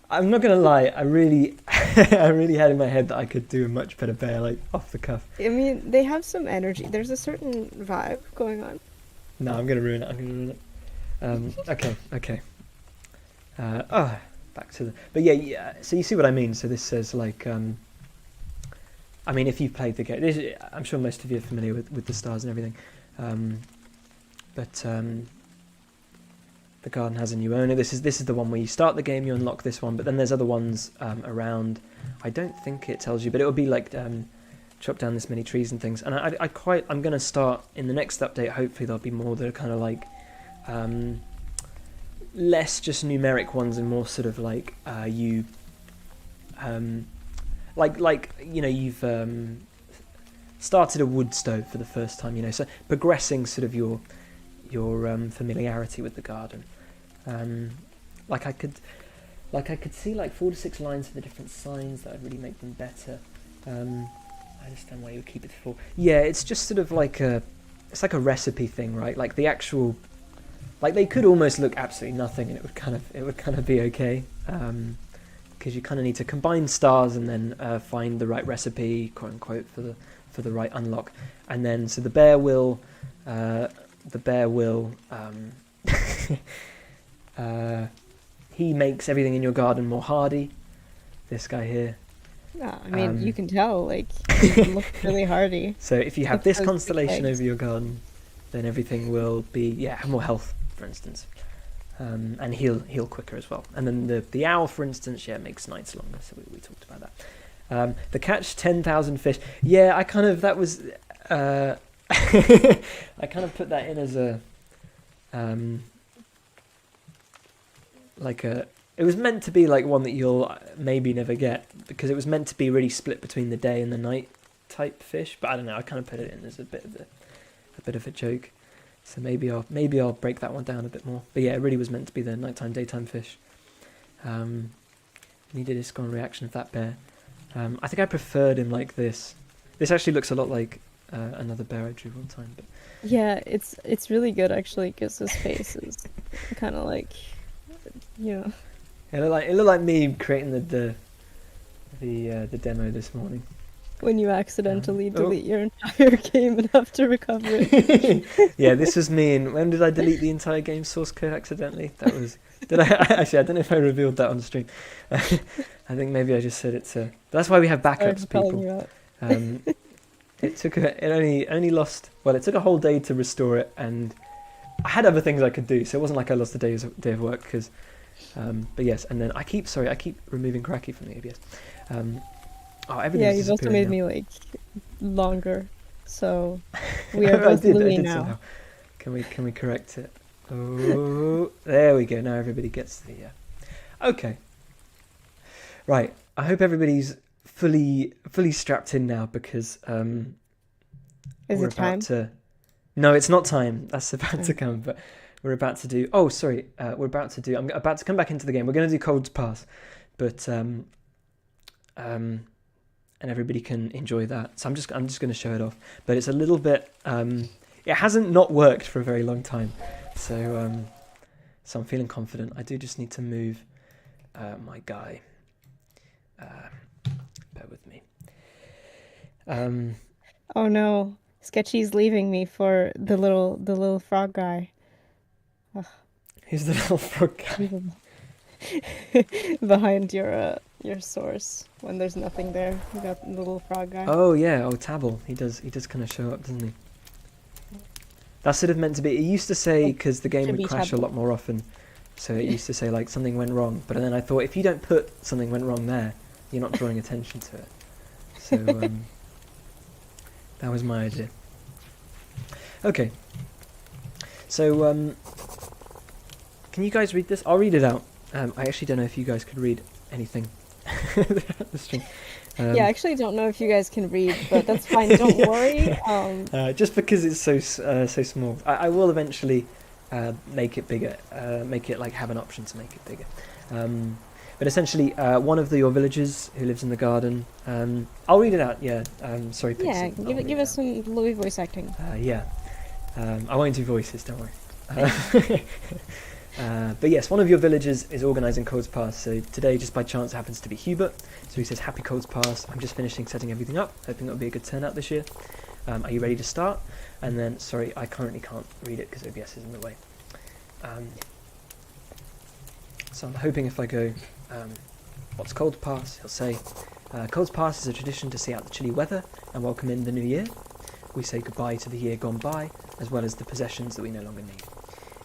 A: I'm not gonna lie. I really, I really had in my head that I could do a much better bear, like off the cuff.
B: I mean, they have some energy. There's a certain vibe going on.
A: No, I'm gonna ruin it. Okay. Back to the. But yeah. So you see what I mean. So this says like, I mean, if you've played the game, I'm sure most of you are familiar with the stars and everything. The garden has a new owner. This is the one where you start the game, you unlock this one, but then there's other ones around. I don't think it tells you, but it will be like chop down this many trees and things. And I'm going to start in the next update. Hopefully there'll be more that are kind of like less just numeric ones and more sort of like you've started a wood stove for the first time, so progressing sort of your familiarity with the garden. I could see like 4 to 6 lines for the different signs that would really make them better. I understand why you would keep it full. Yeah, it's just sort of like it's like a recipe thing, right? Like the actual, like they could almost look absolutely nothing, and it would kind of be okay. Because you kind of need to combine stars and then find the right recipe, quote unquote, for the right unlock, and then so the bear will he makes everything in your garden more hardy. This guy here.
B: No, I mean, you can tell, like, he looks really hardy.
A: So if you have
B: With
A: this
B: those big
A: constellation
B: legs.
A: over your garden, then everything will be have more health, for instance, and heal quicker as well. And then the owl, for instance, makes nights longer. So we talked about that. The catch 10,000 fish. Yeah, I kind of I kind of put that in as a it was meant to be like one that you'll maybe never get, because it was meant to be really split between the day and the night type fish. But I don't know. I kind of put it in as a bit of a joke. So maybe I'll break that one down a bit more. But yeah, it really was meant to be the nighttime daytime fish. Needed a strong reaction of that bear. I think I preferred him like this. This actually looks a lot like another bear I drew one time. But
B: Yeah, it's really good actually, because his face is kind of like,
A: it looked like me creating the demo this morning.
B: when you accidentally
A: Oh.
B: delete your entire game and have to recover it.
A: Yeah, this was me. And when did I delete the entire game source code accidentally? That was. Did I actually? I don't know if I revealed that on stream. I think maybe I just said it to. That's why we have
B: Sorry
A: backups,
B: for calling
A: people.
B: you out.
A: It only lost. Well, it took a whole day to restore it, and I had other things I could do, so it wasn't like I lost a day of work. Because, but yes, and then I keep removing Cracky from the ABS. Everything's
B: Yeah, you've also
A: disappearing
B: made
A: now.
B: me like longer, so we are
A: I
B: both
A: did
B: Louis
A: somehow.
B: now.
A: Can we correct it? Oh, there we go. Now everybody gets the. Okay. Right. I hope everybody's fully strapped in now, because
B: Is
A: we're
B: it time?
A: about to. No, it's not time. That's about to come. But we're about to do. Oh, sorry. We're about to do. I'm about to come back into the game. We're going to do Cold's Pass, but and everybody can enjoy that. So I'm just going to show it off. But it's a little bit. It hasn't not worked for a very long time, so I'm feeling confident. I do just need to move my guy. Bear with me.
B: Oh no, Sketchy's leaving me for the little frog guy.
A: Who's the little frog guy?
B: Behind your source when there's nothing there. You got the little frog guy.
A: Oh yeah, Tabble. He does kind of show up, doesn't he? That's sort of meant to be. It used to say, because the game
B: Should
A: would
B: be
A: crash a
B: Tabble.
A: lot more often, so it used to say like something went wrong. But then I thought, if you don't put something went wrong there, you're not drawing attention to it. So that was my idea. Okay. So can you guys read this? I'll read it out. I actually don't know if you guys could read anything. The string.
B: Yeah, I actually don't know if you guys can read, but that's fine. Don't worry.
A: Just because it's so small, I will eventually make it bigger. Make it like have an option to make it bigger. But essentially, one of your villagers who lives in the garden. I'll read it out. Yeah. Sorry. Pixie,
B: Yeah,
A: I'll read
B: give
A: it
B: us
A: out.
B: some Louis voice acting.
A: Yeah. I won't do voices. Don't worry. But yes, one of your villagers is organising Cold's Pass. So today, just by chance, happens to be Hubert. So he says, "Happy Cold's Pass. I'm just finishing setting everything up. Hoping it'll be a good turnout this year. Are you ready to start?" And then, sorry, I currently can't read it because OBS is in the way. So I'm hoping if I go, "What's Cold's Pass?" he'll say, "Cold's Pass is a tradition to see out the chilly weather and welcome in the new year. We say goodbye to the year gone by, as well as the possessions that we no longer need.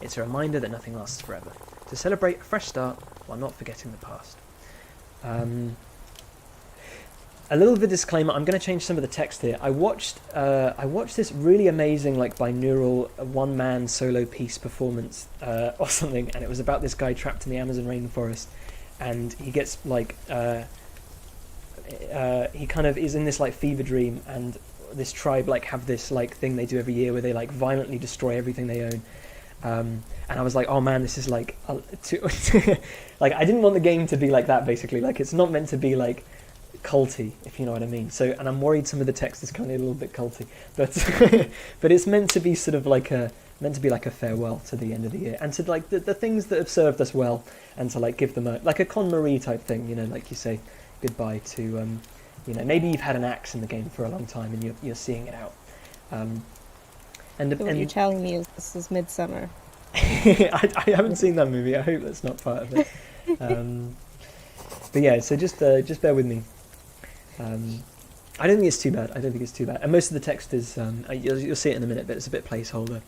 A: It's a reminder that nothing lasts forever, to celebrate a fresh start while not forgetting the past." A little bit of disclaimer, I'm going to change some of the text here. I watched this really amazing like binaural one-man solo piece performance or something, and it was about this guy trapped in the Amazon rainforest, and he gets like he kind of is in this like fever dream, and this tribe like have this like thing they do every year where they like violently destroy everything they own. And I was like, oh man, this is like like I didn't want the game to be like that, basically. Like it's not meant to be like culty, if you know what I mean. So, and I'm worried some of the text is kind of a little bit culty, but but it's meant to be sort of like a farewell to the end of the year, and to like the things that have served us well, and to like give them a like a Con Marie type thing, you know, like you say goodbye to you know, maybe you've had an axe in the game for a long time and you're seeing it out.
B: So what you're telling me is this is Midsummer.
A: I haven't seen that movie. I hope that's not part of it. But yeah, so just bear with me. I don't think it's too bad. And most of the text is you'll see it in a minute, but it's a bit placeholder.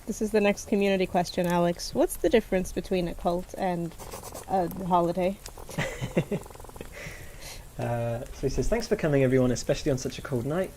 B: This is the next community question, Alex. What's the difference between a cult and a holiday?
A: So he says, "Thanks for coming, everyone, especially on such a cold night."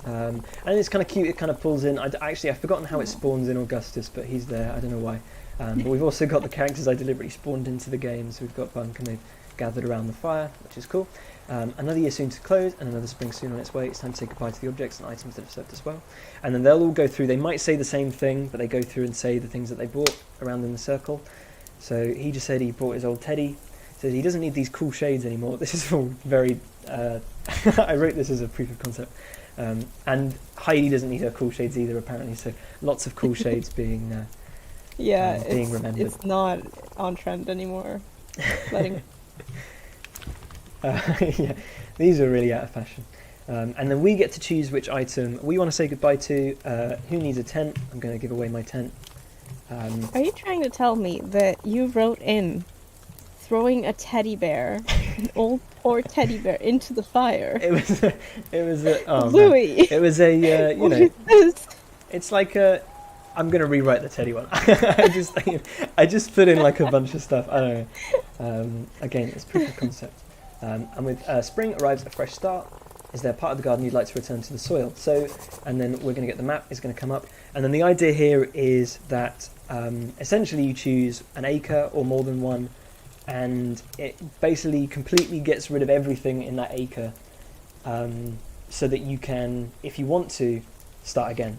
A: And it's kind of cute. It kind of pulls in. I've forgotten how it spawns in Augustus, but he's there. I don't know why. But we've also got the characters I deliberately spawned into the game. So we've got Bunk, and they've gathered around the fire, which is cool. Another year soon to close, and another spring soon on its way. It's time to say goodbye to the objects and items that have served us well. And then they'll all go through. They might say the same thing, but they go through and say the things that they bought around in the circle. So he just said he bought his old teddy. Says he doesn't need these cool shades anymore. This is all very. I wrote this as a proof of concept. And Heidi doesn't need her cool shades either, apparently. So lots of cool shades being being remembered.
B: It's not on trend anymore. Letting
A: yeah, these are really out of fashion. And then we get to choose which item we want to say goodbye to. Who needs a tent? I'm going to give away my tent.
B: Are you trying to tell me that you wrote in throwing a teddy bear, an old poor teddy bear, into the fire?
A: It was a oh,
B: Louis!
A: Man. It was a you
B: What
A: know.
B: is this?
A: It's like a. I'm gonna rewrite the teddy one. I just put in like a bunch of stuff. I don't know. Again, it's proof of concept. And with spring arrives a fresh start. Is there part of the garden you'd like to return to the soil? So, and then we're going to get the map is going to come up. And then the idea here is that essentially you choose an acre or more than one, and it basically completely gets rid of everything in that acre, so that you can, if you want to, start again.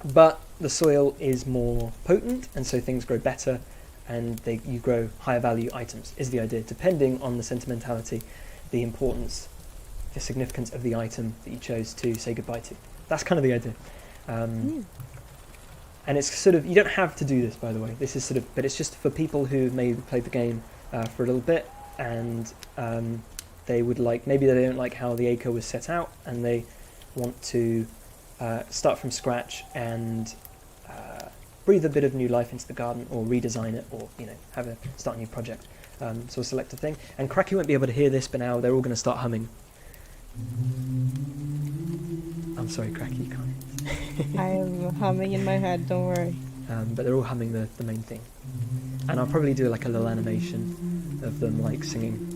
A: But the soil is more potent, and so things grow better, and you grow higher value items, is the idea, depending on the sentimentality, the importance, the significance of the item that you chose to say goodbye to. That's kind of the idea. And it's sort of, you don't have to do this, by the way. This is sort of, but it's just for people who maybe played the game for a little bit, and they would like, maybe they don't like how the acre was set out, and they want to start from scratch and breathe a bit of new life into the garden, or redesign it, or start a new project. So we'll select a thing. And Cracky won't be able to hear this, but now they're all going to start humming. I'm sorry, Cracky, you can't.
B: I am humming in my head, don't worry.
A: But they're all humming the main thing. And I'll probably do like a little animation of them like singing.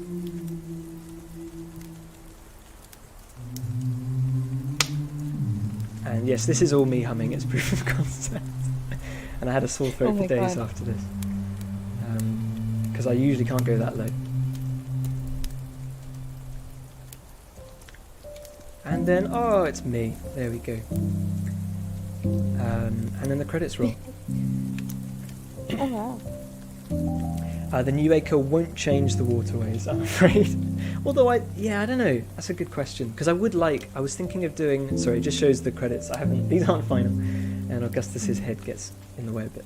A: And yes, this is all me humming, it's proof of concept. and I had a sore
B: Oh
A: throat for
B: my
A: days
B: God.
A: after this, because I usually can't go that low. And then, oh, it's me. There we go. And then the credits roll.
B: Oh wow.
A: The new acre won't change the waterways, I'm afraid. Although I don't know. That's a good question. Because I was thinking of doing, sorry, it just shows the credits. These aren't final. And Augustus's head gets in the way a bit.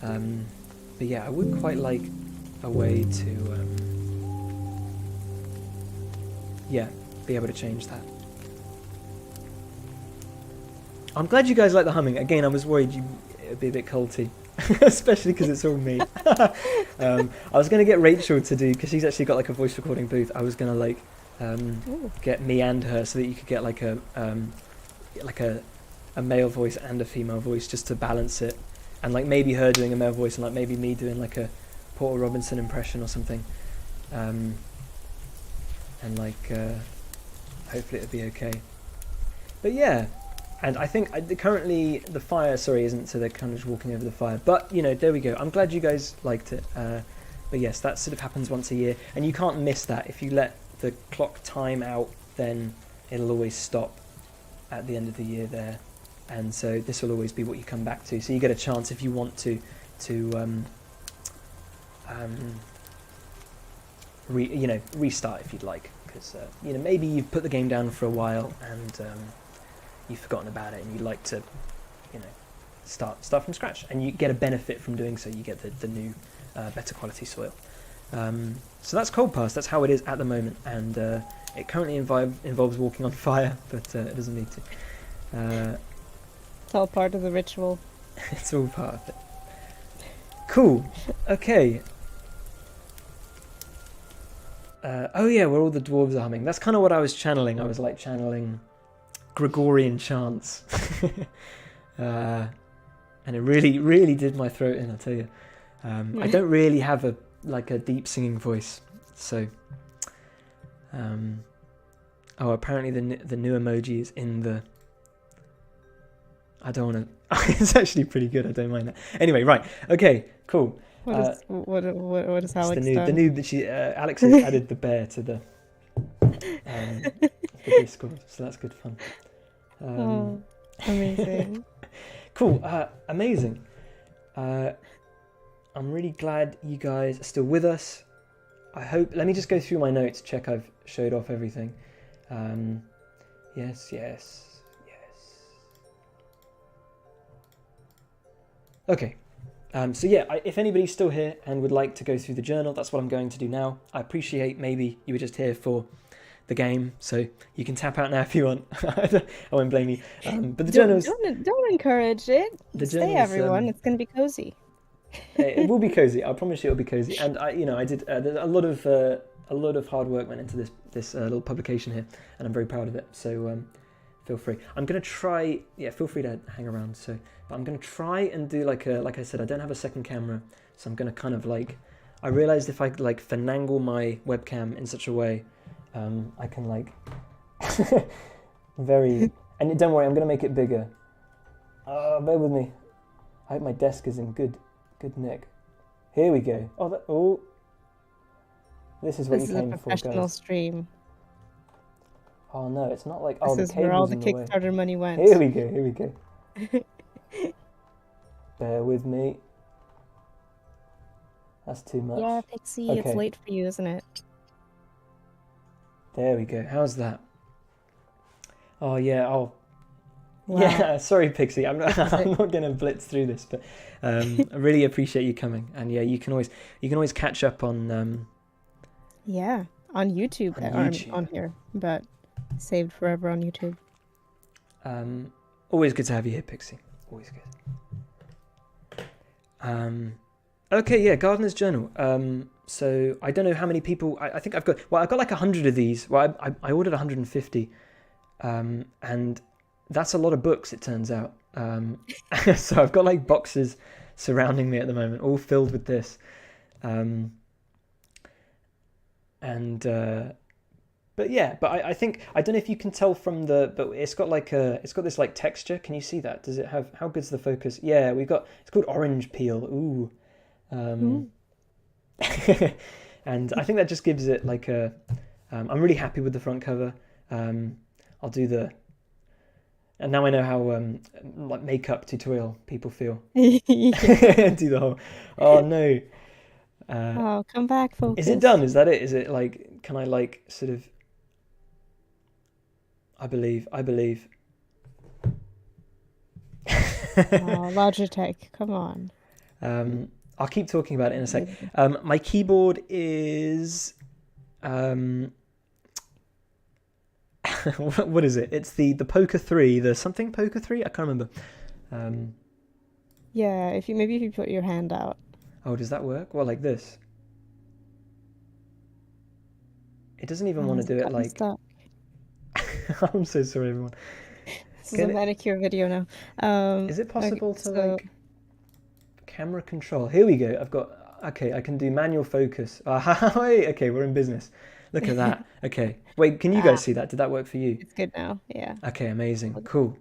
A: But yeah, I would quite like a way to, be able to change that. I'm glad you guys like the humming. Again, I was worried it would be a bit culty. Especially because it's all me. I was going to get Rachel to do, because she's actually got like a voice recording booth. I was going to like get me and her so that you could get like a male voice and a female voice, just to balance it, and like maybe her doing a male voice and like maybe me doing like a Porter Robinson impression or something, and like hopefully it'll be okay. But yeah. And I think currently the fire, isn't, so they're kind of just walking over the fire. But, there we go. I'm glad you guys liked it. But yes, that sort of happens once a year. And you can't miss that. If you let the clock time out, then it'll always stop at the end of the year there. And so this will always be what you come back to. So you get a chance if you want to restart if you'd like. Because, maybe you've put the game down for a while and... you've forgotten about it and you'd like to, start from scratch, and you get a benefit from doing so. You get the new, better quality soil. So that's Cold Pass. That's how it is at the moment, and it currently involves walking on fire, but it doesn't need to.
B: It's all part of the ritual.
A: It's all part of it. Cool. Okay. Oh yeah, where all the dwarves are humming. That's kind of what I was channeling. I was like channeling Gregorian chants, and it really, really did my throat in. I'll tell you, I don't really have a deep singing voice, so. Apparently the new emoji is in the. I don't want to. It's actually pretty good. I don't mind that. Anyway, right. Okay. Cool.
B: What is Alex
A: the
B: done?
A: new. Alex has added the bear to the Discord, so that's good fun.
B: Amazing.
A: Cool. Amazing. I'm really glad you guys are still with us. I hope. Let me just go through my notes, check I've showed off everything. Yes. Okay. So yeah, if anybody's still here and would like to go through the journal, that's what I'm going to do now. I appreciate maybe you were just here for the game, so you can tap out now if you want. I won't blame you. But the journal's...
B: Don't encourage it. Stay, everyone. It's going to be cozy.
A: It will be cozy. I promise you it'll be cozy. And I did. There's a lot of hard work went into this little publication here, and I'm very proud of it. So feel free. I'm gonna try. Yeah, feel free to hang around. But I'm gonna try and do like I said, I don't have a second camera, so I'm gonna kind of I realized if I finagle my webcam in such a way, I can very. And don't worry, I'm gonna make it bigger. Bear with me. I hope my desk is in good nick. Here we go. This is what you came for, guys. This is a
B: professional stream.
A: Oh no, it's not like
B: this is where all the Kickstarter money went.
A: Here we go. Bear with me. That's too much.
B: Yeah, Pixie,
A: okay.
B: It's late for you, isn't it?
A: There we go. How's that? Oh yeah. Oh.
B: Wow.
A: Yeah, sorry, Pixie. I'm not going to blitz through this, but I really appreciate you coming. And yeah, you can always catch up on.
B: Yeah, on YouTube. On here, but saved forever on YouTube.
A: Always good to have you here, Pixie. Always good. Okay, yeah, Gardener's Journal. So I don't know how many people. I think I've got like 100 of these. Well, I ordered 150, and that's a lot of books, it turns out. So I've got like boxes surrounding me at the moment, all filled with this. And But yeah, but I think I don't know if you can tell from but it's got this like texture. Can you see that? Does it have how good's the focus? Yeah, we've got it's called orange peel. Ooh, um,
B: Mm.
A: and I think that just gives it like a. I'm really happy with the front cover. Um, I'll do the and now I know how like makeup tutorial people feel.
B: Yeah.
A: Do the whole. Oh no. Uh,
B: Oh, come back,
A: is it done?
B: focus.
A: Is that it? Is it like? Can I like sort of? I believe. I believe.
B: Oh, Logitech, come on.
A: um, I'll keep talking about it in a sec.
B: Amazing.
A: My keyboard is. Um, what is it? It's the Poker 3, the something Poker 3? I can't remember. Um,
B: Yeah, if you put your hand out.
A: oh, does that work? Well, like this. It doesn't even
B: Oh,
A: want to
B: has it
A: do it
B: gotten
A: like.
B: stuck?
A: I'm so sorry, everyone.
B: This is a
A: Can it?
B: manicure video now.
A: Is it
B: Okay,
A: possible to
B: so
A: like camera control? Here we go. I've got. Okay, I can do manual focus. Wait, okay, we're in business. Look at that. Okay. Wait, can you guys
B: ah,
A: see that? Did that work for you?
B: it's good now. Yeah.
A: Okay, amazing. Cool.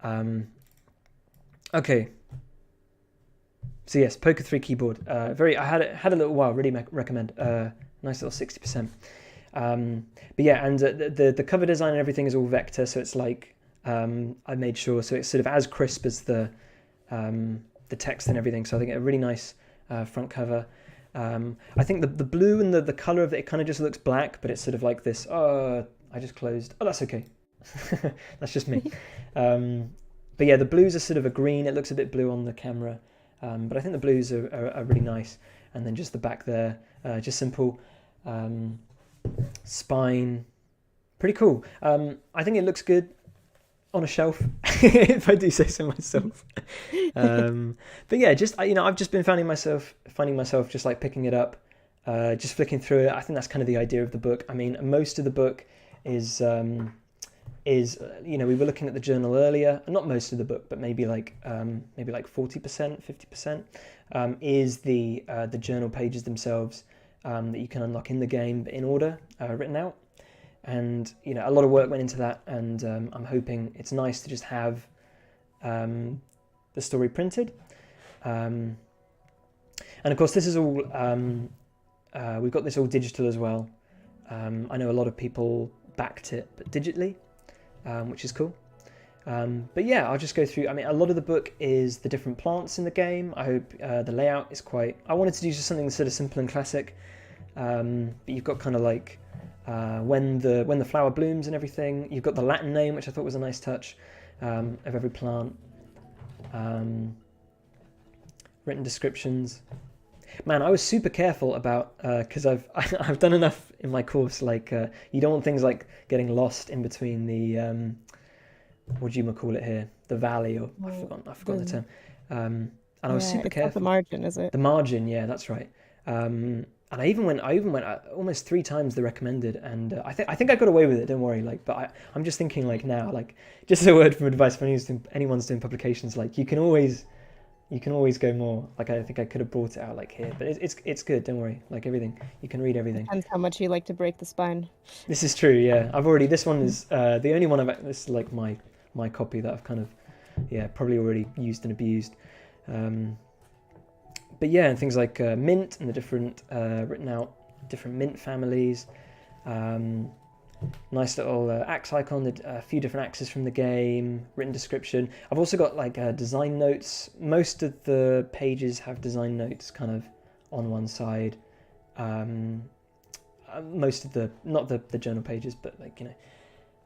A: Um, okay. So yes, Poker 3 keyboard. Very. I had a little while. Really recommend. Nice little 60%. But yeah, and the cover design and everything is all vector, so it's like I made sure so it's sort of as crisp as the text and everything. So I think a really nice front cover. I think the blue and the color of it kind of just looks black, but it's sort of like this. Oh, I just closed. Oh, that's okay. That's just me. Um, but yeah, the blues are sort of a green. It looks a bit blue on the camera, but I think the blues are really nice. And then just the back there, just simple um, spine, pretty cool. I think it looks good on a shelf, if I do say so myself. But yeah, just I've just been finding myself just like picking it up, just flicking through it. I think that's kind of the idea of the book. I mean, most of the book is we were looking at the journal earlier. Not most of the book, but maybe like 40%, 50% is the journal pages themselves that you can unlock in the game in order, written out. And a lot of work went into that, and I'm hoping it's nice to just have the story printed. And of course, this is all we've got this all digital as well. I know a lot of people backed it, but digitally, which is cool. But yeah, I'll just go through. I mean, a lot of the book is the different plants in the game. I hope the layout is quite. I wanted to do just something sort of simple and classic, but you've got kind of like when the flower blooms and everything. You've got the Latin name, which I thought was a nice touch of every plant. Written descriptions. Man, I was super careful about because I've done enough in my course. Like you don't want things like getting lost in between the what do you call it here? The valley, or
B: Well,
A: I forgot the
B: the
A: term. And I was
B: yeah,
A: super
B: it's not the
A: careful.
B: margin, is it?
A: The margin, yeah, that's right. And I even went almost 3 times the recommended, and I think I got away with it. Don't worry, like, but I'm just thinking like now, like, just a word from advice for anyone's doing publications. Like, you can always go more. Like, I think I could have brought it out like here, but it's good. Don't worry. Like everything, you can read everything.
B: Depends how much you like to break the spine.
A: This is true. Yeah, this one is the only one this is like my copy that I've kind of probably already used and abused. But yeah, and things like mint and the different written out different mint families. Nice little axe icon, a few different axes from the game, written description. I've also got like design notes. Most of the pages have design notes kind of on one side. Most of not the journal pages, but like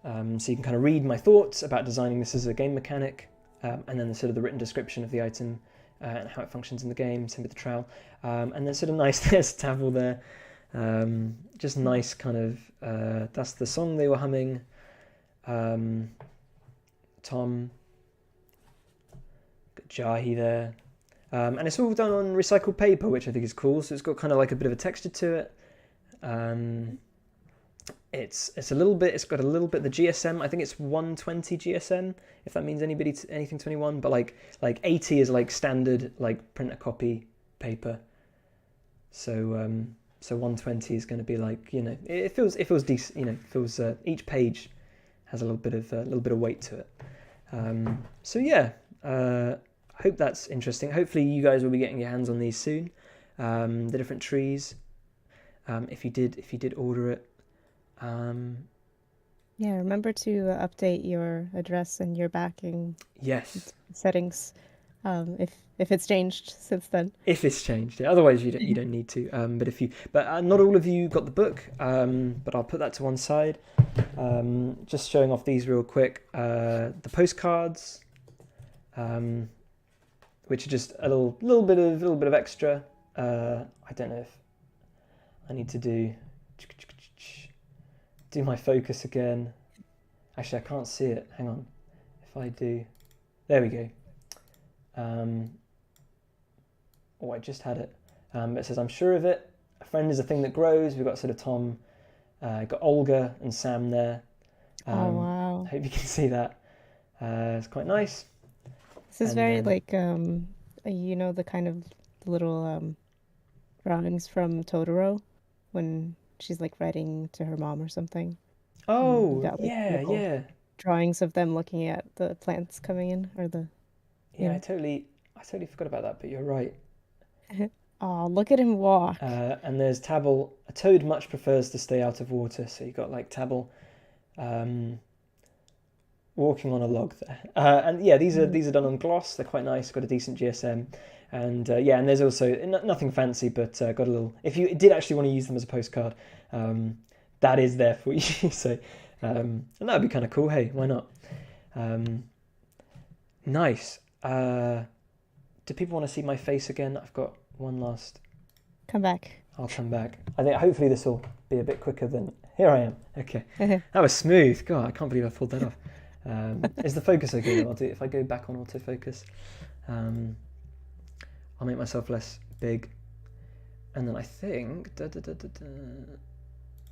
A: so you can kind of read my thoughts about designing this as a game mechanic, and then the sort of the written description of the item and how it functions in the game. Same with the trowel, and then sort of nice. There's Tavel there. Just nice kind of that's the song they were humming. Tom, got Jahi there, and it's all done on recycled paper, which I think is cool. So it's got kind of like a bit of a texture to it. It's a little bit. It's got a little bit the GSM. I think it's 120 GSM, if that means anything to anyone. But like 80 is like standard like printer copy paper. So So 120 is going to be like, you know, it feels decent. You know, feels each page has a little bit of weight to it. So yeah, hope that's interesting. Hopefully you guys will be getting your hands on these soon. The different trees. If you did order it.
B: Yeah, remember to update your address and your backing
A: Yes.
B: settings, if it's changed since then.
A: If it's changed, yeah. Otherwise you don't need to. But not all of you got the book. But I'll put that to one side. Just showing off these real quick. The postcards, which are just a little bit of extra. I don't know if I need to do my focus again. Actually, I can't see it. Hang on. If I do, there we go. I just had it. It says, I'm sure of it. A friend is a thing that grows. We've got sort of Tom, got Olga and Sam there.
B: Oh, wow.
A: I hope you can see that. It's quite nice.
B: This is
A: And
B: very
A: then-
B: the kind of little drawings from Totoro when she's like writing to her mom or something.
A: Oh,
B: got, like,
A: yeah,
B: little-
A: yeah.
B: Drawings of them looking at the plants coming in, or the
A: Yeah,
B: Yeah.
A: I totally forgot about that, but you're right.
B: oh, look at him walk.
A: And there's Tabble. A toad much prefers to stay out of water, so you got like Tabble walking on a log there. And yeah, these are done on gloss. They're quite nice. Got a decent GSM, and and there's also nothing fancy, but got a little. If you did actually want to use them as a postcard, that is there for you. So, and that'd be kind of cool. Hey, why not? Nice. Do people want to see my face again? I've got one last.
B: Come back.
A: I'll come back. I think hopefully this will be a bit quicker than. Here I am. Okay, that was smooth. God, I can't believe I pulled that off. Is the focus okay? I'll do it if I go back on autofocus. I'll make myself less big, and then I think.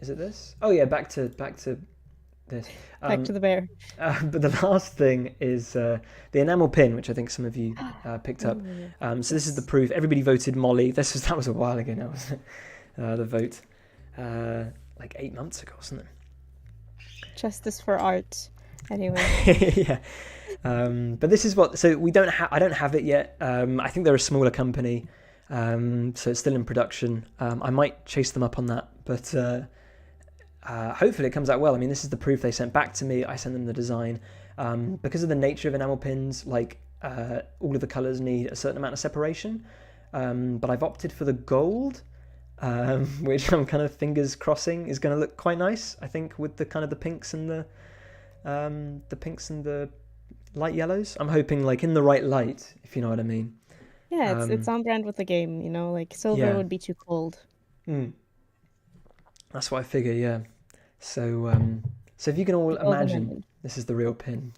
A: Is it this? Oh yeah, back to this.
B: Back to the bear.
A: But the last thing is the enamel pin, which I think some of you picked up.
B: Ooh.
A: So this is the proof. Everybody voted Molly. That was a while ago now, wasn't it? The vote, like 8 months ago, wasn't it?
B: Justice for art. Anyway.
A: Yeah. But this is what. So we don't have. I don't have it yet. I think they're a smaller company, so it's still in production. I might chase them up on that, but hopefully it comes out well. I mean, this is the proof they sent back to me. I sent them the design. Because of the nature of enamel pins, like all of the colours need a certain amount of separation. But I've opted for the gold, which I'm kind of fingers crossing is going to look quite nice. I think with the kind of the pinks and the light yellows. I'm hoping like in the right light, if you know what I mean.
B: Yeah, it's on brand with the game, like silver
A: Yeah.
B: would be too cold.
A: That's what I figure. Yeah. So if you can all
B: Golden
A: imagine
B: ending.
A: this is the real pin,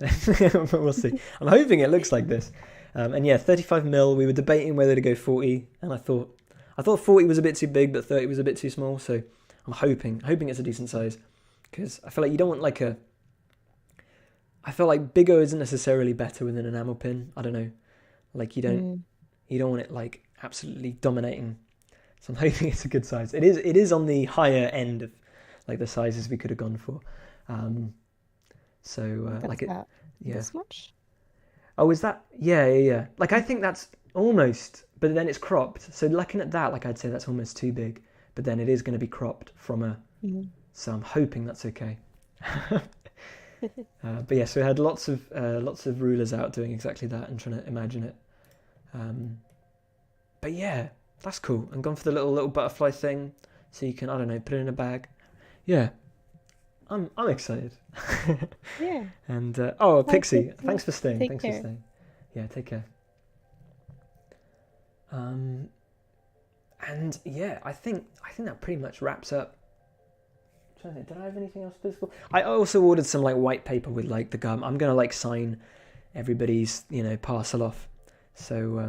A: we'll see. I'm hoping it looks like this. And yeah, 35mm. We were debating whether to go 40, and I thought 40 was a bit too big, but 30 was a bit too small. So I'm hoping it's a decent size, because I feel like you don't want like a. I feel like bigger isn't necessarily better with an enamel pin. I don't know, like you don't want it like absolutely dominating. So I'm hoping it's a good size. It is on the higher end of like the sizes we could have gone for.
B: That's
A: Like it,
B: about
A: yeah.
B: this much?
A: Oh, is that? Yeah. Like I think that's almost, but then it's cropped. So looking at that, like I'd say that's almost too big. But then it is going to be cropped from a.
B: Mhm.
A: So I'm hoping that's okay. But yeah, so we had lots of rulers out doing exactly that and trying to imagine it. But yeah, that's cool. And gone for the little butterfly thing, so you can, I don't know, put it in a bag. Yeah, I'm excited.
B: Yeah.
A: And
B: Bye,
A: Pixie,
B: Pixie.
A: thanks for staying.
B: Take
A: Thanks
B: care.
A: for staying. Yeah, take care. And yeah, I think that pretty much wraps up. I'm trying to think, did I have anything else physical? I also ordered some like white paper with like the gum. I'm gonna like sign everybody's parcel off. So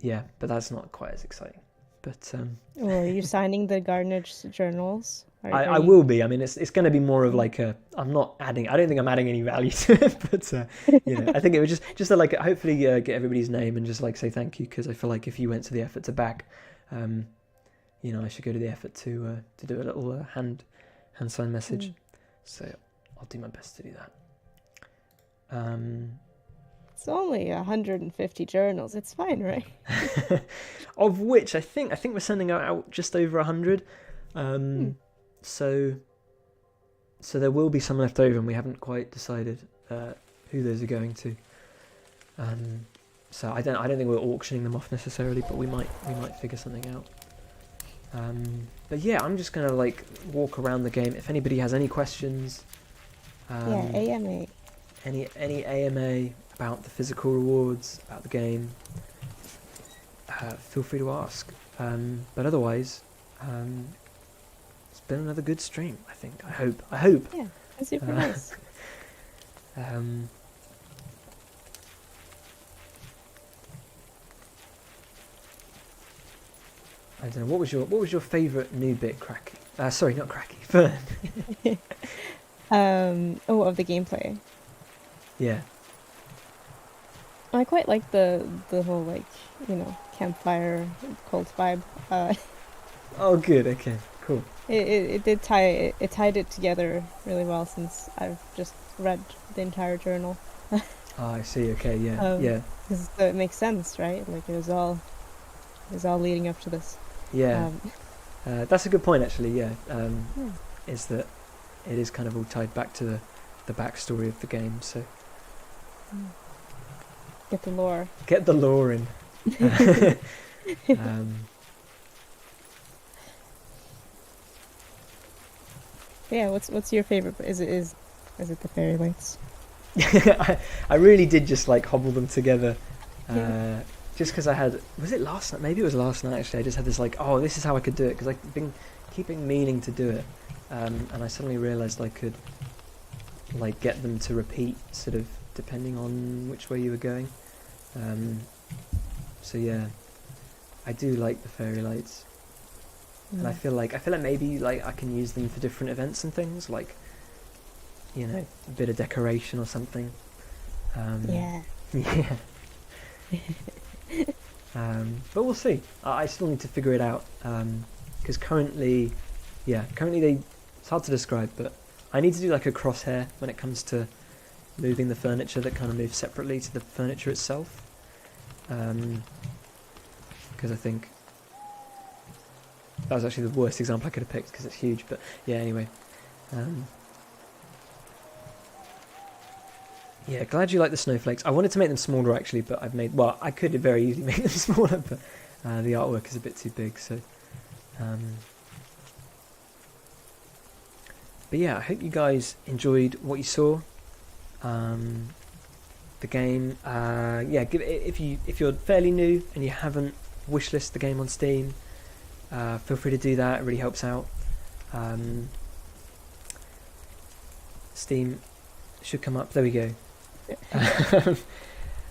A: yeah, but that's not quite as exciting. But
B: Well, are you signing the Garnage journals?
A: I will be. I mean, it's going to be more of like a. I don't think I'm adding any value to it, but I think it would just to like hopefully get everybody's name and just like say thank you, because I feel like if you went to the effort to back, I should go to the effort to do a little hand sign message. So I'll do my best to do that.
B: It's only 150 journals. It's fine, right?
A: Of which I think we're sending out just over 100. So there will be some left over, and we haven't quite decided who those are going to. So I don't think we're auctioning them off necessarily, but we might figure something out. But yeah, I'm just gonna like walk around the game. If anybody has any questions,
B: AMA.
A: any AMA about the physical rewards, about the game, feel free to ask. But otherwise, it's been another good stream, I think. I hope.
B: Yeah, that's super nice.
A: I don't know. What was your favourite new bit, Cracky? Sorry, not Cracky. Fern.
B: Of the gameplay.
A: Yeah.
B: I quite like the whole like campfire cult vibe.
A: Oh, good. Okay, cool.
B: It tied it together really well since I've just read the entire journal.
A: Oh, I see. Okay, yeah, yeah.
B: So it makes sense, right? Like it was all leading up to this.
A: Yeah. That's a good point, actually. Yeah. Is that it is kind of all tied back to the backstory of the game. So
B: get the lore.
A: Get the lore in.
B: Yeah. What's your favorite? Is it the fairy lights?
A: I really did just like hobble them together. Just because I had, was it last night? Maybe it was last night actually. I just had this like, oh, this is how I could do it, because I've been keeping meaning to do it, and I suddenly realised I could like get them to repeat, sort of depending on which way you were going. So yeah, I do like the fairy lights, and I feel like maybe like I can use them for different events and things, like a bit of decoration or something. Yeah. But we'll see. I still need to figure it out, because currently it's hard to describe, but I need to do like a crosshair when it comes to moving the furniture that kind of moves separately to the furniture itself, because I think that was actually the worst example I could have picked because it's huge, but yeah, anyway. Yeah, glad you like the snowflakes. I wanted to make them smaller actually, but I could very easily make them smaller, but the artwork is a bit too big, so. But yeah, I hope you guys enjoyed what you saw. The game, if you're fairly new and you haven't wishlisted the game on Steam, feel free to do that. It really helps out. Steam should come up. There we go.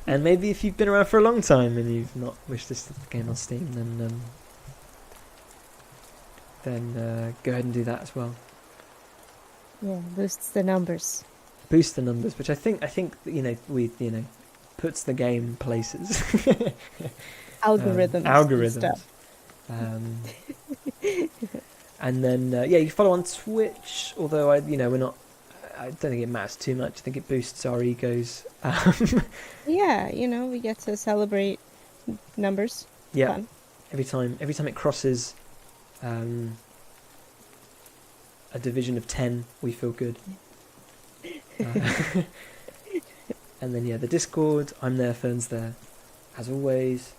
A: And maybe if you've been around for a long time and you've not wishlisted the game on Steam, then go ahead and do that as well.
B: Yeah, boosts the numbers.
A: Boost the numbers, which I think puts the game places.
B: Algorithms.
A: And then you follow on Twitch. Although we're not. I don't think it matters too much. I think it boosts our egos.
B: Yeah, we get to celebrate numbers.
A: Yeah.
B: Fun.
A: Every time it crosses a division of 10, we feel good. And then the Discord, I'm there, Fern's there, as always.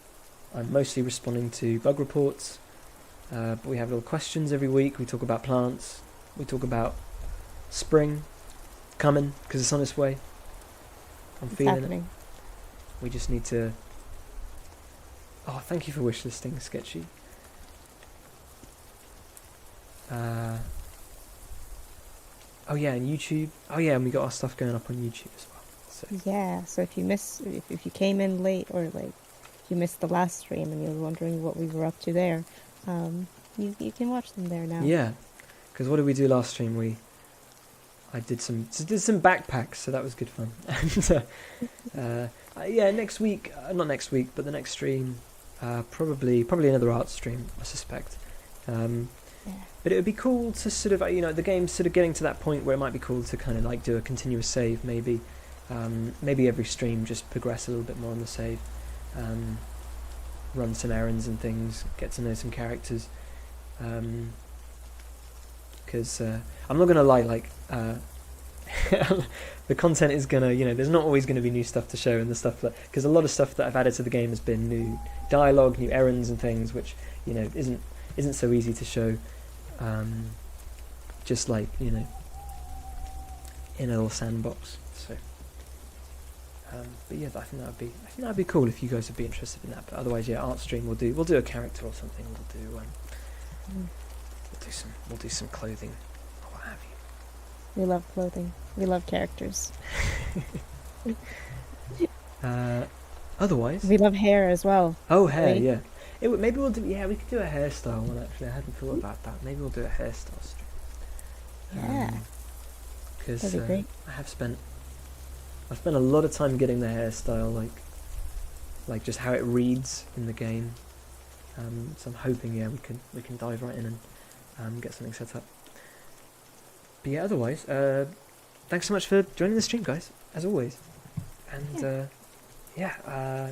A: I'm mostly responding to bug reports, but we have little questions every week. We talk about plants, we talk about spring coming because it's on its way. I'm feeling it. We just need to. Oh, thank you for wish listing, Sketchy. Oh yeah, and YouTube. Oh yeah, and we got our stuff going up on YouTube as well. So.
B: Yeah, so if you came in late, or like you missed the last stream and you're wondering what we were up to there, you can watch them there now.
A: Yeah, because what did we do last stream? I did some backpacks, so that was good fun. And next week, not next week, but the next stream, probably another art stream, I suspect.
B: Yeah.
A: But it would be cool to sort of, the game's sort of getting to that point where it might be cool to kind of like do a continuous save, maybe. Maybe every stream just progress a little bit more on the save. Run some errands and things, get to know some characters. Because I'm not going to lie, like, the content is going to, there's not always going to be new stuff to show and the stuff that, because a lot of stuff that I've added to the game has been new dialogue, new errands and things, which, isn't so easy to show. Just like, in a little sandbox. So, but yeah, I think that'd be cool if you guys would be interested in that. But otherwise, yeah, art stream we'll do a character or something. We'll do some clothing or what have you.
B: We love clothing. We love characters.
A: Otherwise,
B: We love hair as well.
A: oh, hair,
B: right?
A: yeah. Maybe we'll do. Yeah, we could do a hairstyle one. Actually, I hadn't thought about that. Maybe we'll do a hairstyle stream.
B: Yeah.
A: Because
B: That'd be great.
A: I've spent a lot of time getting the hairstyle, like just how it reads in the game. So I'm hoping, yeah, we can dive right in and get something set up. But yeah, otherwise, thanks so much for joining the stream, guys, as always. And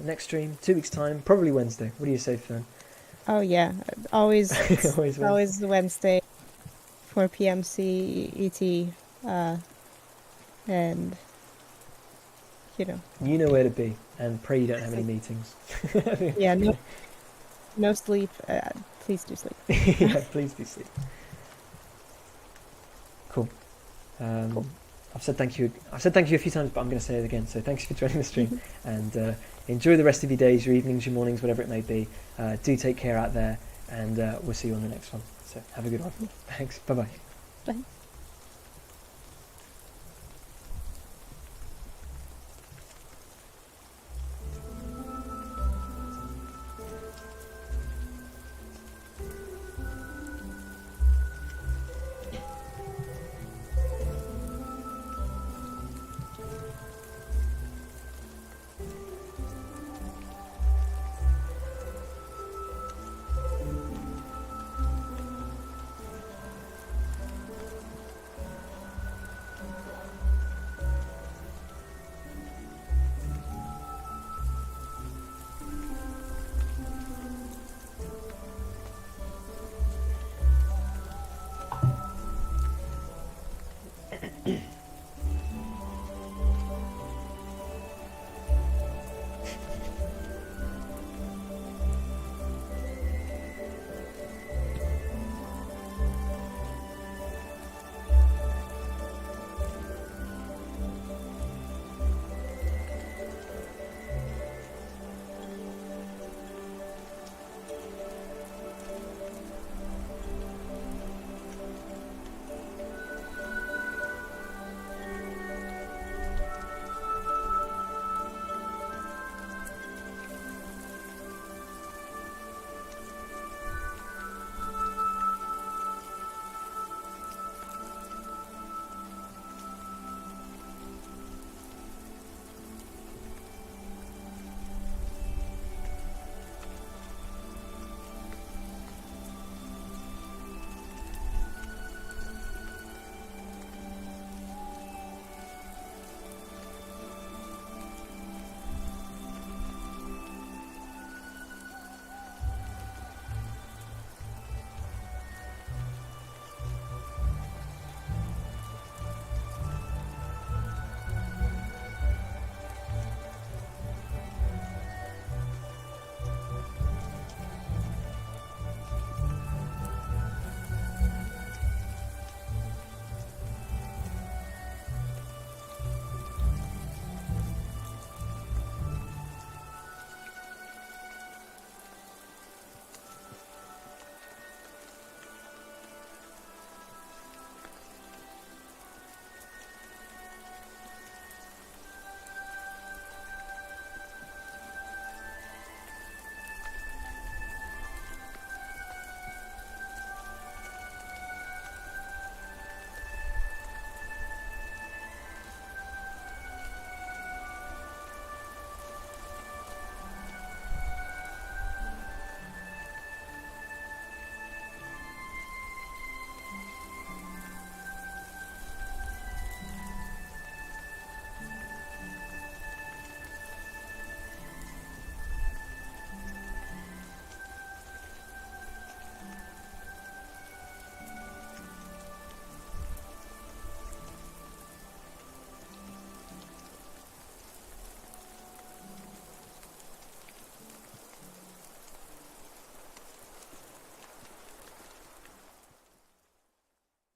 A: next stream, 2 weeks' time, probably Wednesday. What do you say, Fern?
B: Oh yeah, always
A: Always Wednesday.
B: always Wednesday, 4 p.m. CET, and
A: You know where to be, and pray you don't have any meetings.
B: yeah, no sleep. Please do sleep.
A: Yeah, please do sleep. Cool.
B: Cool.
A: I've said thank you a few times, but I'm going to say it again. So thanks for joining the stream, and enjoy the rest of your days, your evenings, your mornings, whatever it may be. Do take care out there, and we'll see you on the next one. So have a good one. Thanks. Bye-bye.
B: Bye.